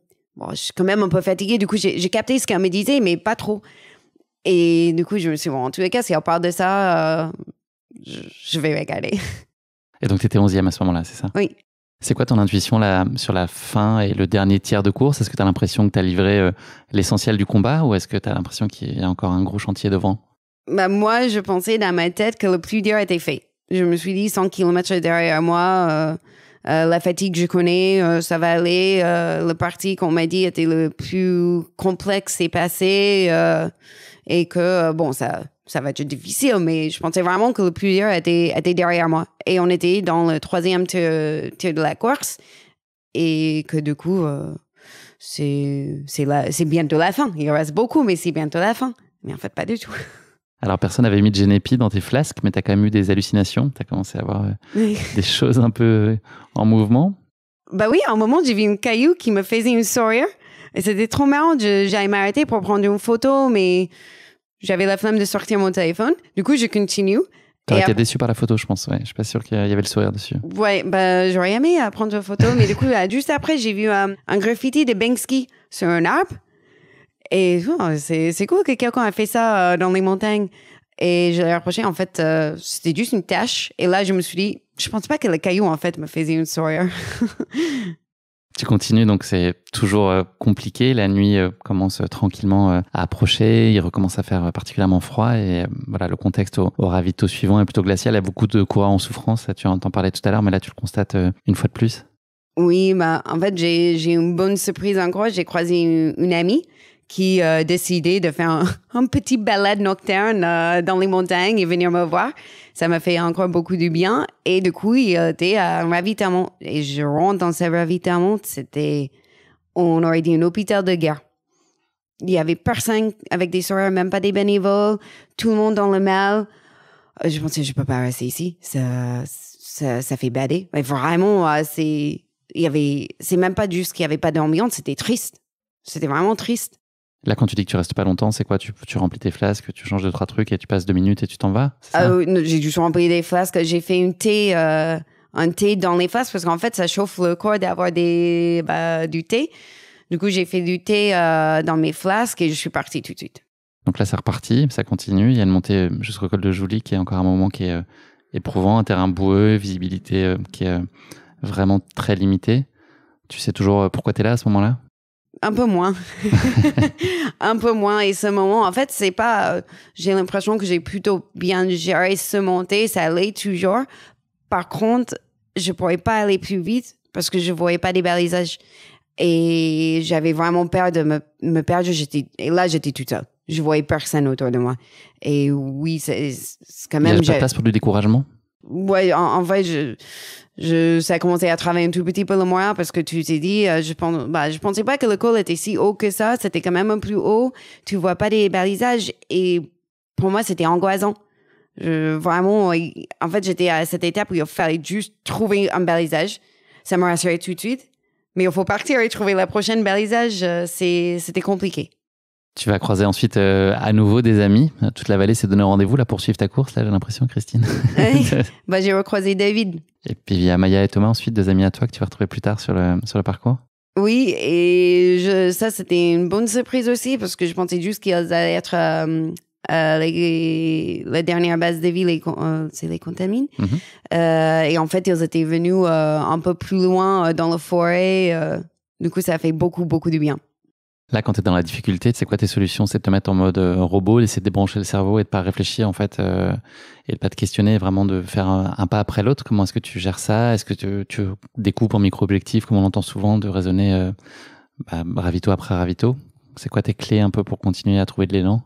je suis quand même un peu fatiguée, du coup j'ai capté ce qu'elle me disait mais pas trop et du coup je me suis dit en tous les cas si on parle de ça je vais regarder. Et donc tu étais 11e à ce moment-là, c'est ça? Oui. C'est quoi ton intuition là, sur la fin et le dernier tiers de course? Est-ce que tu as l'impression que tu as livré l'essentiel du combat ou est-ce que tu as l'impression qu'il y a encore un gros chantier devant? Moi je pensais dans ma tête que le plus dur était fait. Je me suis dit 100 km derrière moi, la fatigue je connais, ça va aller. Le parti qu'on m'a dit était le plus complexe c'est passé et que ça va être difficile, mais je pensais vraiment que le plus dur était derrière moi. Et on était dans le 3e tir de la course et que du coup c'est bientôt la fin. Il reste beaucoup, mais c'est bientôt la fin. Mais en fait pas du tout. Alors, personne n'avait mis de Génépi dans tes flasques, mais tu as quand même eu des hallucinations. Tu as commencé à avoir des choses un peu en mouvement. Bah oui, à un moment, j'ai vu une caillou qui me faisait une sourire. Et c'était trop marrant. J'allais m'arrêter pour prendre une photo, mais j'avais la flemme de sortir mon téléphone. Du coup, je continue. Tu aurais été déçu par la photo, je pense. Ouais. Je suis pas sûre qu'il y avait le sourire dessus. Ouais, j'aurais aimé prendre une photo. Mais du coup, juste après, j'ai vu un graffiti de Banksy sur un arbre. Et c'est cool que quelqu'un a fait ça dans les montagnes. Et je l'ai reproché, en fait, c'était juste une tache. Et là, je me suis dit, je pense pas que le caillou, en fait, me faisait une sourire. Tu continues, donc c'est toujours compliqué. La nuit commence tranquillement à approcher. Il recommence à faire particulièrement froid. Et voilà, le contexte au ravito suivant est plutôt glacial. Il y a beaucoup de coureurs en souffrance. Tu en parlais tout à l'heure, mais là, tu le constates une fois de plus. Oui, en fait, j'ai une bonne surprise encore. J'ai croisé une amie qui a décidé de faire un petit balade nocturne dans les montagnes et venir me voir. Ça m'a fait encore beaucoup de bien. Et du coup, il était à un ravitaillement. Et je rentre dans ce ravitaillement, on aurait dit un hôpital de guerre. Il y avait personne avec des sourires, même pas des bénévoles, tout le monde dans le mal. Je pensais, je peux pas rester ici. Ça fait bader. Mais vraiment, c'est même pas juste qu'il y avait pas d'ambiance, c'était triste. C'était vraiment triste. Là, quand tu dis que tu restes pas longtemps, c'est quoi? Tu remplis tes flasques, tu changes 2-3 trucs et tu passes 2 minutes et tu t'en vas? J'ai dû remplir des flasques. J'ai fait un thé dans les flasques parce qu'en fait, ça chauffe le corps d'avoir du thé. Du coup, j'ai fait du thé dans mes flasques et je suis partie tout de suite. Donc là, c'est reparti, ça continue. Il y a une montée jusqu'au col de Jouly qui est encore un moment qui est éprouvant, un terrain boueux, visibilité qui est vraiment très limitée. Tu sais toujours pourquoi tu es là à ce moment-là? Un peu moins. Un peu moins. Et ce moment, en fait, c'est pas... j'ai l'impression que j'ai plutôt bien géré ce montée. Ça allait toujours. Par contre, je pourrais pas aller plus vite parce que je voyais pas des balisages. Et j'avais vraiment peur de me perdre. Et là, j'étais toute seule. Je voyais personne autour de moi. Et oui, c'est quand même... Il n'y a pas de place pour du découragement? Ouais, en fait, ça a commencé à travailler un tout petit peu le moral parce que tu t'es dit, je pensais pas que le col était si haut que ça. C'était quand même un peu plus haut. Tu vois pas des balisages. Et pour moi, c'était angoissant. Vraiment, en fait, j'étais à cette étape où il fallait juste trouver un balisage. Ça m'a rassuré tout de suite. Mais il faut partir et trouver la prochaine balisage. C'était compliqué. Tu vas croiser ensuite à nouveau des amis. Toute la vallée s'est donné rendez-vous là pour suivre ta course, là, j'ai l'impression, Christine. J'ai recroisé David. Et puis il y a Maya et Thomas ensuite, deux amis à toi que tu vas retrouver plus tard sur le parcours. Oui, et ça, c'était une bonne surprise aussi parce que je pensais juste qu'ils allaient être la dernière base de vie, c'est les Contamines. Et en fait, ils étaient venus un peu plus loin dans la forêt. Du coup, ça a fait beaucoup, beaucoup de bien. Là, quand tu es dans la difficulté, c'est quoi tes solutions? C'est de te mettre en mode robot, d'essayer de débrancher le cerveau et de pas réfléchir en fait, et de pas te questionner, vraiment de faire un pas après l'autre. Comment est-ce que tu gères ça? Est-ce que tu découpes en micro-objectifs, comme on l'entend souvent, de raisonner ravito après ravito? C'est quoi tes clés un peu pour continuer à trouver de l'élan?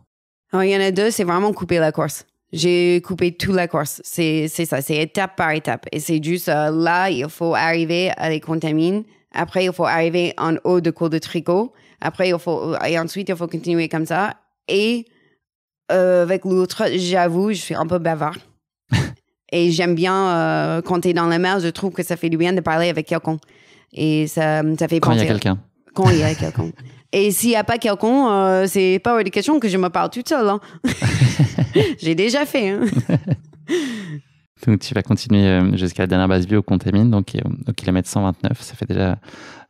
Alors, il y en a deux, c'est vraiment couper la course. J'ai coupé toute la course. C'est ça, c'est étape par étape. Et c'est juste là, il faut arriver à les Contamines. Après, il faut arriver en haut de col de Tricot. Après, ensuite, il faut continuer comme ça. Et avec l'autre, j'avoue, je suis un peu bavard. Et j'aime bien, quand tu es dans la mer, je trouve que ça fait du bien de parler avec quelqu'un. Et ça fait Quand il penser... y a quelqu'un. Quand il y a quelqu'un. Et s'il n'y a pas quelqu'un, c'est pas une question que je me parle toute seule. Hein. J'ai déjà fait. Hein. Donc, tu vas continuer jusqu'à la dernière base vie au Contamine, donc au kilomètre 129. Ça fait déjà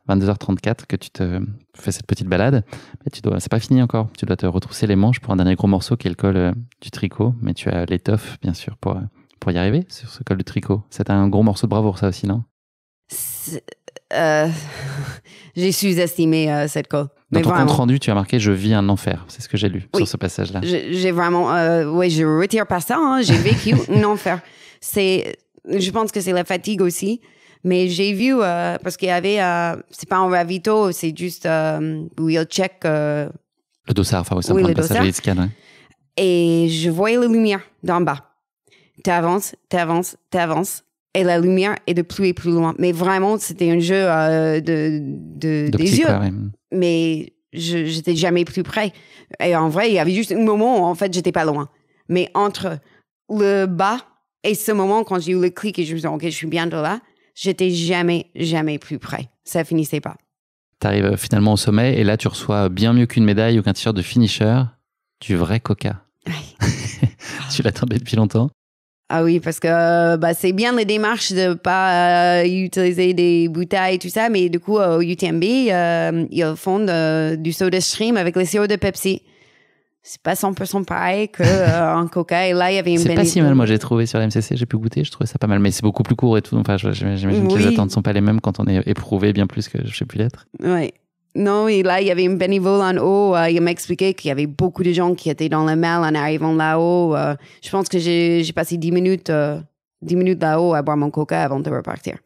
22h34 que tu te fais cette petite balade. Mais c'est pas fini encore. Tu dois te retrousser les manches pour un dernier gros morceau qui est le col du Tricot. Mais tu as l'étoffe, bien sûr, pour y arriver sur ce col du Tricot. C'est un gros morceau de bravoure, ça aussi, non? J'ai sous-estimé cette col. Dans ton compte rendu, tu as marqué « Je vis un enfer ». C'est ce que j'ai lu sur ce passage-là. J'ai vraiment... je retire pas ça. Hein. J'ai vécu un enfer. Je pense que c'est la fatigue aussi. Mais j'ai vu, parce qu'il y avait... c'est pas un ravito, c'est juste où il check... le dossard, enfin, c'est un passage de scan. Ouais. Et je voyais la lumière d'en bas. T'avances. Et la lumière est de plus et plus loin. Mais vraiment, c'était un jeu des yeux. Ouais. Mais j'étais jamais plus près. Et en vrai, il y avait juste un moment où, en fait, j'étais pas loin. Mais entre le bas et ce moment, quand j'ai eu le clic et je me suis dit, OK, je suis bientôt là, j'étais jamais plus près. Ça finissait pas. T'arrives finalement au sommet et là, tu reçois bien mieux qu'une médaille ou qu'un t-shirt de finisher, du vrai coca. Tu l'attendais depuis longtemps? Ah oui, parce que c'est bien les démarches de pas utiliser des bouteilles et tout ça, mais du coup, au UTMB, ils font du soda stream avec le sirop de Pepsi. C'est pas 100% pareil qu'un coca. Et là, il y avait une C'est pas si mal, moi, j'ai trouvé sur la MCC, j'ai pu goûter, je trouvais ça pas mal, mais c'est beaucoup plus court et tout. Enfin, j'imagine que les attentes sont pas les mêmes quand on est éprouvé bien plus que je sais plus l'être. Oui. Non, et là, il y avait un bénévole en haut. Il m'a expliqué qu'il y avait beaucoup de gens qui étaient dans le mal en arrivant là-haut. Je pense que j'ai passé 10 minutes là-haut à boire mon coca avant de repartir.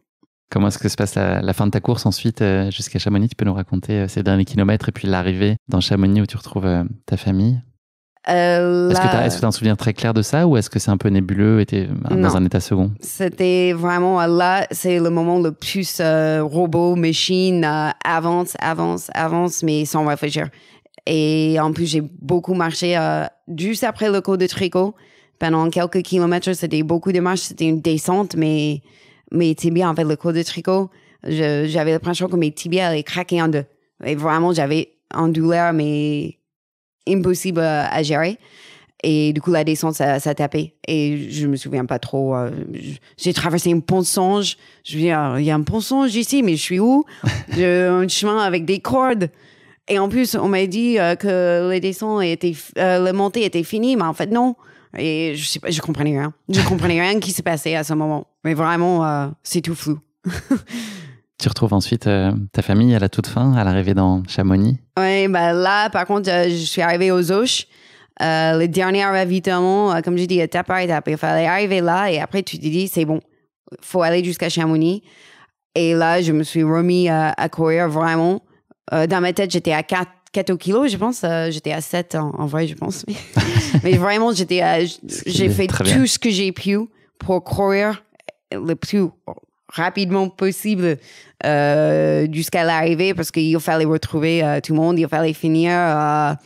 Comment est-ce que se passe la fin de ta course ensuite jusqu'à Chamonix? Tu peux nous raconter ces derniers kilomètres et puis l'arrivée dans Chamonix où tu retrouves ta famille? Est-ce que tu as un souvenir très clair de ça ou est-ce que c'est un peu nébuleux et tu es dans un état second? C'était vraiment là, c'est le moment le plus robot, machine, avance, mais sans réfléchir. Et en plus, j'ai beaucoup marché juste après le col de Tricot. Pendant quelques kilomètres, c'était beaucoup de marche, c'était une descente, mais tibias, en fait, le col de Tricot, j'avais l'impression que mes tibias allaient craquer en deux. Et vraiment, j'avais une douleur, mais impossible à gérer. Et du coup, la descente, ça tapait. Et je me souviens pas trop. J'ai traversé un pont de Songe. Je me dis, il y a un pont de Songe ici, mais je suis où? Un chemin avec des cordes. Et en plus, on m'a dit que la montée était finie, mais en fait, non. Et je sais pas, je comprenais rien. Je comprenais rien qui s'est passé à ce moment. Mais vraiment, c'est tout flou. Tu retrouves ensuite ta famille à la toute fin, à l'arrivée dans Chamonix? Oui, là, par contre, je suis arrivée aux Auches. Le dernier ravitaillement, comme je dis, étape par étape. Il fallait arriver là et après, tu te dis, c'est bon. faut aller jusqu'à Chamonix. Et là, je me suis remis à courir vraiment. Dans ma tête, j'étais à 4 au kilo, je pense. J'étais à 7 en vrai, je pense. Mais vraiment, j'ai fait tout ce que j'ai pu pour courir le plus rapidement possible jusqu'à l'arrivée parce qu'il fallait retrouver tout le monde, il fallait finir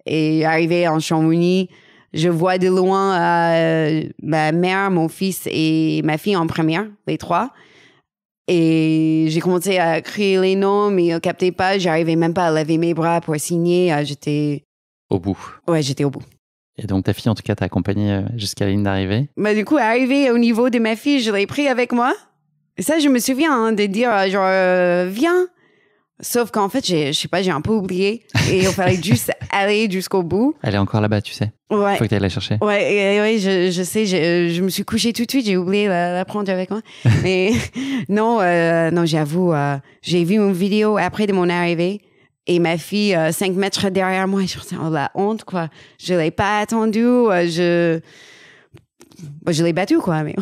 et arriver en Chamonix. Je vois de loin ma mère, mon fils et ma fille en première, les 3. Et j'ai commencé à crier les noms, mais ils ne captaient pas. J'arrivais même pas à lever mes bras pour signer. J'étais... Au bout. Ouais, j'étais au bout. Et donc, ta fille, en tout cas, t'a accompagnée jusqu'à la ligne d'arrivée. Bah, du coup, arrivé au niveau de ma fille, je l'ai pris avec moi. Et ça, je me souviens de dire, viens. Sauf qu'en fait, je sais pas, j'ai un peu oublié. Et il fallait juste aller jusqu'au bout. Elle est encore là-bas, tu sais. Ouais. Faut que tu ailles la chercher. Ouais, je sais, je me suis couchée tout de suite, j'ai oublié la prendre avec moi. Mais non, j'avoue, j'ai vu une vidéo après de mon arrivée et ma fille, 5 mètres derrière moi, je me la honte, quoi. Je l'ai pas attendue, je l'ai battue, quoi. Mais...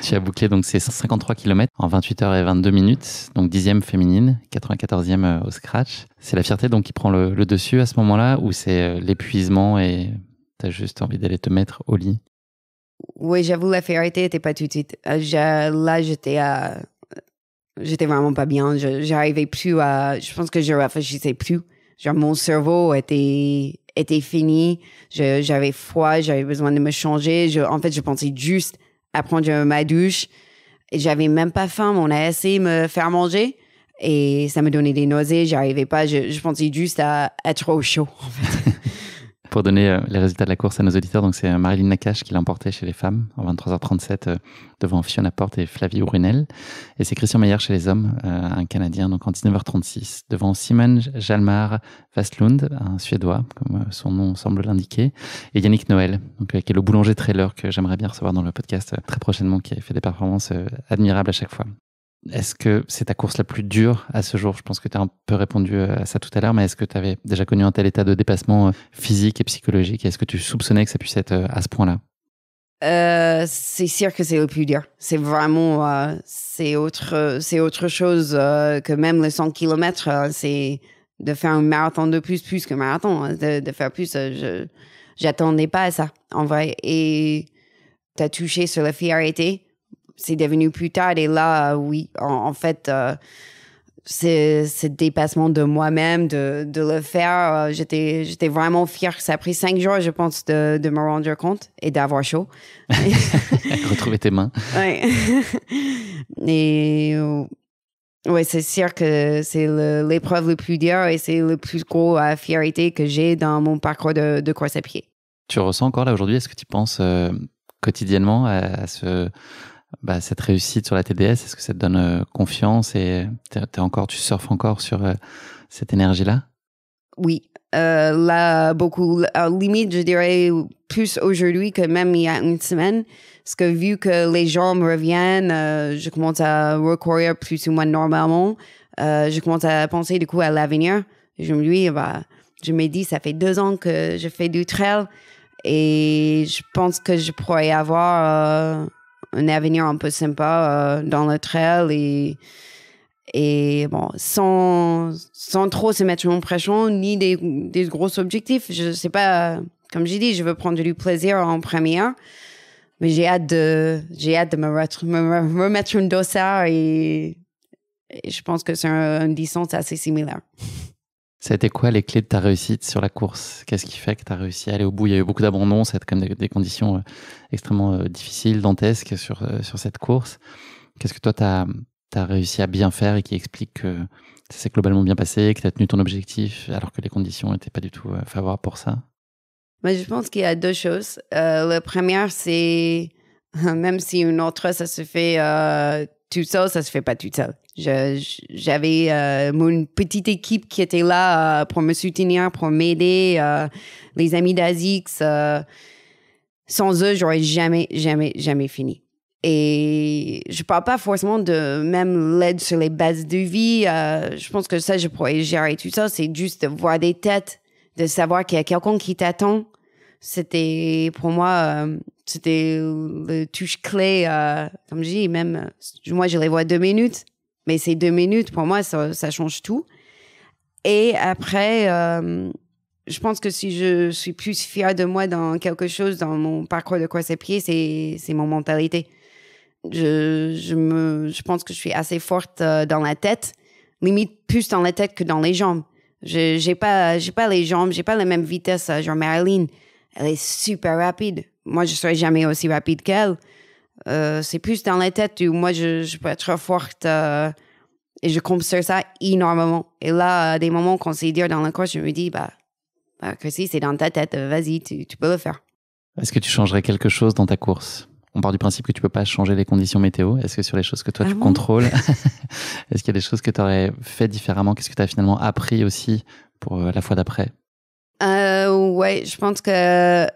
Tu as bouclé donc ces 153 km en 28 heures et 22 minutes, donc 10e féminine, 94e au scratch. C'est la fierté donc qui prend le dessus à ce moment-là ou c'est l'épuisement et tu as juste envie d'aller te mettre au lit? Oui, j'avoue, la fierté n'était pas tout de suite. Là, j'étais vraiment pas bien. J'arrivais plus à... Je pense que je réfléchissais plus. Genre, mon cerveau était fini. J'avais froid, j'avais besoin de me changer. En fait, je pensais juste à prendre ma douche. Et j'avais même pas faim, mais on a essayé de me faire manger. Et ça me donnait des nausées, j'arrivais pas. Je pensais juste à être au chaud, en fait. Pour donner les résultats de la course à nos auditeurs, donc c'est Marilyn Nakache qui l'a emporté chez les femmes en 23h37 devant Fiona Porte et Flavie Brunel. Et c'est Christian Meyer chez les hommes, un Canadien, donc en 19h36 devant Simon Hjalmar Vastlund, un Suédois, comme son nom semble l'indiquer, et Yannick Noël, donc, qui est le boulanger trailer que j'aimerais bien recevoir dans le podcast très prochainement, qui a fait des performances admirables à chaque fois. Est-ce que c'est ta course la plus dure à ce jour? Je pense que tu as un peu répondu à ça tout à l'heure, mais est-ce que tu avais déjà connu un tel état de dépassement physique et psychologique? Est-ce que tu soupçonnais que ça puisse être à ce point-là? C'est sûr que c'est le plus dur. C'est vraiment... c'est autre chose que même les 100 km. C'est de faire un marathon de plus qu'un marathon. De faire plus, j'attendais pas à ça, en vrai. Et tu as touché sur la fierté. C'est devenu plus tard et là, oui, en fait, c'est ce dépassement de moi-même, de le faire. J'étais vraiment fière. Ça a pris 5 jours, je pense, de me rendre compte et d'avoir chaud. Retrouver tes mains. Ouais. Et ouais, c'est sûr que c'est l'épreuve le plus dure et c'est le plus gros fierté que j'ai dans mon parcours de course à pied. Tu ressens encore là aujourd'hui, est-ce que tu penses quotidiennement à cette réussite sur la TDS? Est-ce que ça te donne confiance et tu surfes encore sur cette énergie-là? Oui, là, beaucoup. Limite, je dirais plus aujourd'hui que même il y a une semaine. Parce que vu que les gens me reviennent, je commence à recourir plus ou moins normalement. Je commence à penser du coup à l'avenir. Je me dis, ça fait 2 ans que je fais du trail et je pense que je pourrais avoir... un avenir un peu sympa dans le trail et bon, sans trop se mettre en pression ni des gros objectifs. Je sais pas, comme j'ai dit, je veux prendre du plaisir en première, mais j'ai hâte de me remettre une dossard et je pense que c'est une distance assez similaire. Ça a été quoi les clés de ta réussite sur la course? Qu'est-ce qui fait que tu as réussi à aller au bout? Il y a eu beaucoup d'abandon, ça a été comme des conditions extrêmement difficiles, dantesques sur cette course. Qu'est-ce que toi, tu as réussi à bien faire et qui explique que ça s'est globalement bien passé, que tu as tenu ton objectif alors que les conditions n'étaient pas du tout favorables pour ça? Mais je pense qu'il y a 2 choses. La première, c'est même si une autre, ça se fait tout seul, ça se fait pas tout seul. J'avais une petite équipe qui était là pour me soutenir, pour m'aider, les amis d'Azix. Sans eux, j'aurais jamais fini. Et je parle pas forcément de même l'aide sur les bases de vie. Je pense que ça, je pourrais gérer tout ça. C'est juste de voir des têtes, de savoir qu'il y a quelqu'un qui t'attend. C'était pour moi C'était le touche-clé, comme je dis, même moi, je les vois 2 minutes, mais ces 2 minutes, pour moi, ça change tout. Et après, je pense que si je suis plus fière de moi dans quelque chose, dans mon parcours de course à pied, c'est mon mentalité. Je pense que je suis assez forte dans la tête, limite plus dans la tête que dans les jambes. J'ai pas les jambes, j'ai pas la même vitesse. Genre Marilyn, elle est super rapide. Moi, je serai jamais aussi rapide qu'elle. C'est plus dans la tête où moi, je peux être forte et je compte sur ça énormément. Et là, à des moments qu'on s'est dur dans la course, je me dis, Chrissy, c'est dans ta tête, vas-y, tu peux le faire. Est-ce que tu changerais quelque chose dans ta course? On part du principe que tu peux pas changer les conditions météo. Est-ce que sur les choses que toi, tu contrôles, est-ce qu'il y a des choses que tu aurais fait différemment? Qu'est-ce que tu as finalement appris aussi pour la fois d'après? Ouais, je pense que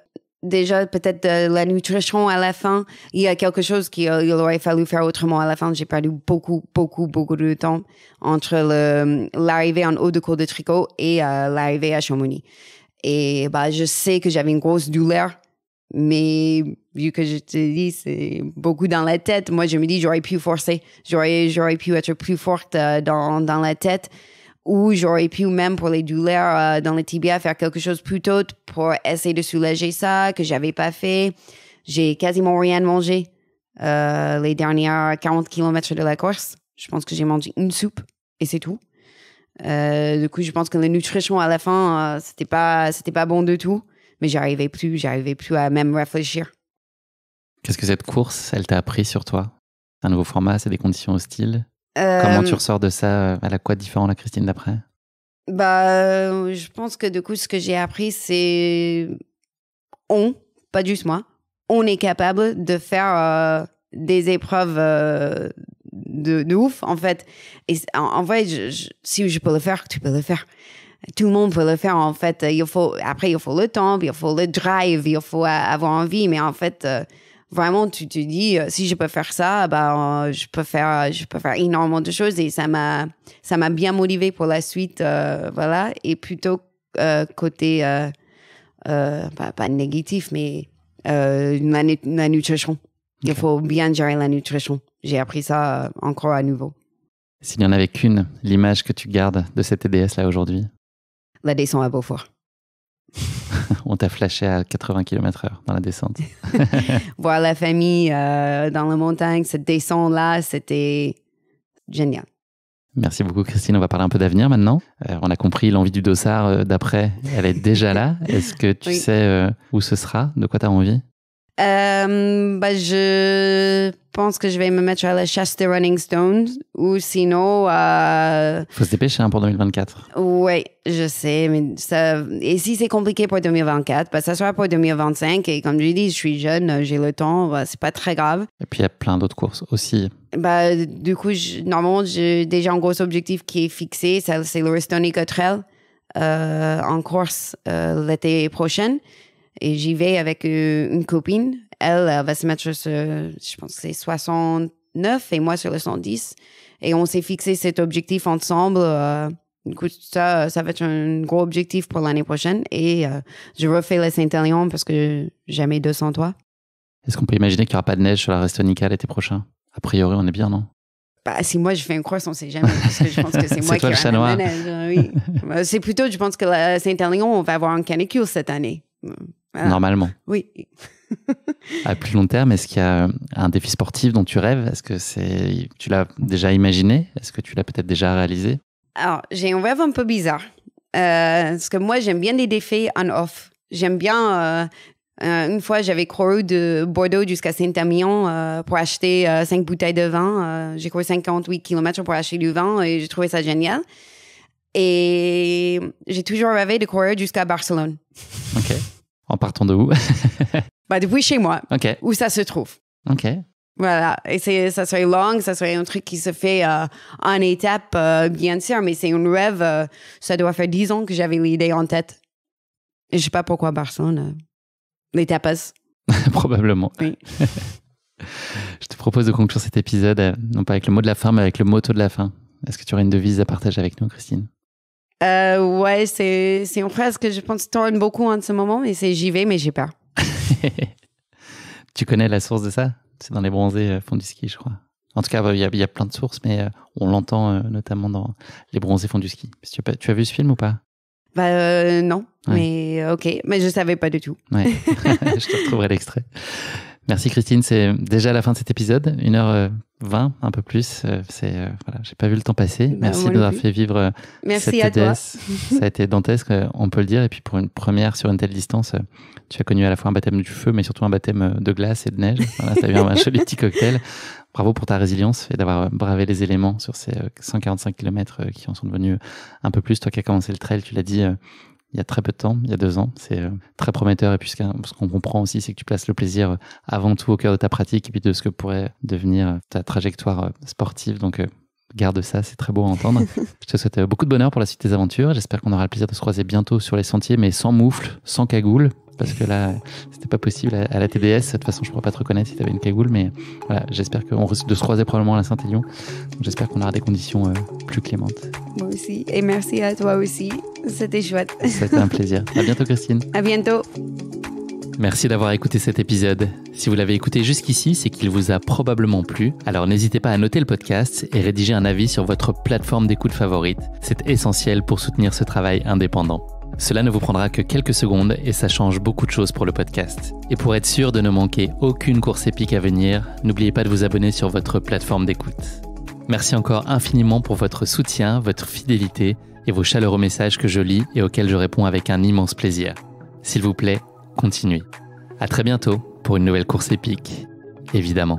déjà, peut-être la nutrition à la fin, il y a quelque chose qu'il aurait fallu faire autrement à la fin. J'ai perdu beaucoup de temps entre l'arrivée en haut de cours de tricot et l'arrivée à Chamonix. Et je sais que j'avais une grosse douleur. Mais vu que je te dis, c'est beaucoup dans la tête. Moi, je me dis, j'aurais pu forcer. J'aurais pu être plus forte dans la tête. Ou j'aurais pu, même pour les douleurs dans les tibias, faire quelque chose plus tôt pour essayer de soulager ça, que j'avais pas fait. J'ai quasiment rien mangé les dernières 40 km de la course. Je pense que j'ai mangé une soupe et c'est tout. Du coup, je pense que la nutrition à la fin, c'était pas bon du tout. Mais j'arrivais plus à même réfléchir. Qu'est-ce que cette course, elle t'a appris sur toi? C'est un nouveau format, c'est des conditions hostiles. Comment tu ressors de ça? Elle a quoi de différent, la Christine d'après? Je pense que du coup, ce que j'ai appris, c'est pas juste moi, on est capable de faire des épreuves de ouf, en fait. Et en vrai, si je peux le faire, tu peux le faire. Tout le monde peut le faire, en fait. Il faut le temps, il faut le drive, il faut avoir envie. Mais en fait, vraiment, tu te dis, si je peux faire ça, je peux faire énormément de choses. Et ça m'a bien motivé pour la suite, voilà. Et plutôt côté, pas négatif, mais la nutrition. Okay. Il faut bien gérer la nutrition. J'ai appris ça encore à nouveau. S'il n'y en avait qu'une, l'image que tu gardes de cette TDS-là aujourd'hui? La descente à Beaufort. On t'a flashé à 80 km/h dans la descente. Voir la famille dans la montagne, cette descente-là, c'était génial. Merci beaucoup, Christine. On va parler un peu d'avenir maintenant. On a compris l'envie du dossard d'après. Elle est déjà là. Est-ce que tu sais où ce sera? De quoi tu as envie? Je pense que je vais me mettre à la chasse des Running Stones ou sinon... Faut se dépêcher pour 2024. Oui, je sais. Mais et si c'est compliqué pour 2024, ça sera pour 2025. Et comme je dis, je suis jeune, j'ai le temps, c'est pas très grave. Et puis il y a plein d'autres courses aussi. Du coup, normalement, j'ai déjà un gros objectif qui est fixé. C'est le Restonica Trail en course l'été prochain. Et j'y vais avec une copine. Elle va se mettre sur, je pense que c'est 69 et moi sur le 110. Et on s'est fixé cet objectif ensemble. Du coup, ça va être un gros objectif pour l'année prochaine. Et je refais le Saint-Élion parce que jamais 203. Est-ce qu'on peut imaginer qu'il n'y aura pas de neige sur la Restonica l'été prochain? A priori, on est bien, non? Si moi je fais une course, on ne sait jamais. Parce que je pense que c'est moi qui ramène la neige. Oui. C'est plutôt, je pense que la Saint-Élion, on va avoir un canicule cette année. Voilà. Normalement. Oui. À plus long terme, est-ce qu'il y a un défi sportif dont tu rêves? Est-ce que tu l'as déjà imaginé? Est-ce que tu l'as peut-être déjà réalisé? Alors, j'ai un rêve un peu bizarre. Parce que moi, j'aime bien les défis on-off. J'aime bien... une fois, j'avais couru de Bordeaux jusqu'à Saint-Emilion pour acheter 5 bouteilles de vin. J'ai couru 58 km pour acheter du vin et j'ai trouvé ça génial. Et j'ai toujours rêvé de courir jusqu'à Barcelone. OK. En partant de où? Depuis chez moi, okay. Où ça se trouve. OK. Voilà. Et ça serait long, ça serait un truc qui se fait en étapes, bien sûr, mais c'est un rêve. Ça doit faire 10 ans que j'avais l'idée en tête. Et je sais pas pourquoi Barcelone. Les tapas. Probablement. Oui. Je te propose de conclure cet épisode, non pas avec le mot de la fin, mais avec le motto de la fin. Est-ce que tu aurais une devise à partager avec nous, Christine? Ouais, c'est une phrase que je pense tourne beaucoup en ce moment, et c'est j'y vais, mais j'ai peur. Tu connais la source de ça? C'est dans les bronzés fond du ski, je crois. En tout cas, il y a plein de sources, mais on l'entend notamment dans les bronzés fond du ski. Tu as vu ce film ou pas? Non, mais ok, mais je savais pas du tout. Ouais. Je te retrouverai l'extrait. Merci Christine, c'est déjà la fin de cet épisode, 1h20, un peu plus. Voilà, j'ai pas vu le temps passer. Merci de nous avoir fait vivre Merci cette à toi. TDS. Ça a été dantesque, on peut le dire. Et puis pour une première sur une telle distance, tu as connu à la fois un baptême du feu, mais surtout un baptême de glace et de neige. Voilà, ça a eu un joli petit cocktail. Bravo pour ta résilience et d'avoir bravé les éléments sur ces 145 km qui en sont devenus un peu plus. Toi qui as commencé le trail, tu l'as dit il y a très peu de temps, il y a 2 ans. C'est très prometteur. Et puis ce qu'on comprend aussi, c'est que tu places le plaisir avant tout au cœur de ta pratique et puis de ce que pourrait devenir ta trajectoire sportive. Donc garde ça, c'est très beau à entendre. Je te souhaite beaucoup de bonheur pour la suite des aventures. J'espère qu'on aura le plaisir de se croiser bientôt sur les sentiers, mais sans moufle, sans cagoule. Parce que là, c'était pas possible à la TDS. De toute façon, je pourrais pas te reconnaître si tu avais une cagoule. Mais voilà, j'espère qu'on risque de se croiser probablement à la Saint-Élion. Donc, j'espère qu'on aura des conditions plus clémentes. Moi aussi. Et merci à toi aussi. C'était chouette. C'était un plaisir. À bientôt, Christine. À bientôt. Merci d'avoir écouté cet épisode. Si vous l'avez écouté jusqu'ici, c'est qu'il vous a probablement plu. Alors n'hésitez pas à noter le podcast et rédiger un avis sur votre plateforme d'écoute favorite. C'est essentiel pour soutenir ce travail indépendant. Cela ne vous prendra que quelques secondes et ça change beaucoup de choses pour le podcast. Et pour être sûr de ne manquer aucune course épique à venir, n'oubliez pas de vous abonner sur votre plateforme d'écoute. Merci encore infiniment pour votre soutien, votre fidélité et vos chaleureux messages que je lis et auxquels je réponds avec un immense plaisir. S'il vous plaît, continuez. À très bientôt pour une nouvelle course épique, évidemment.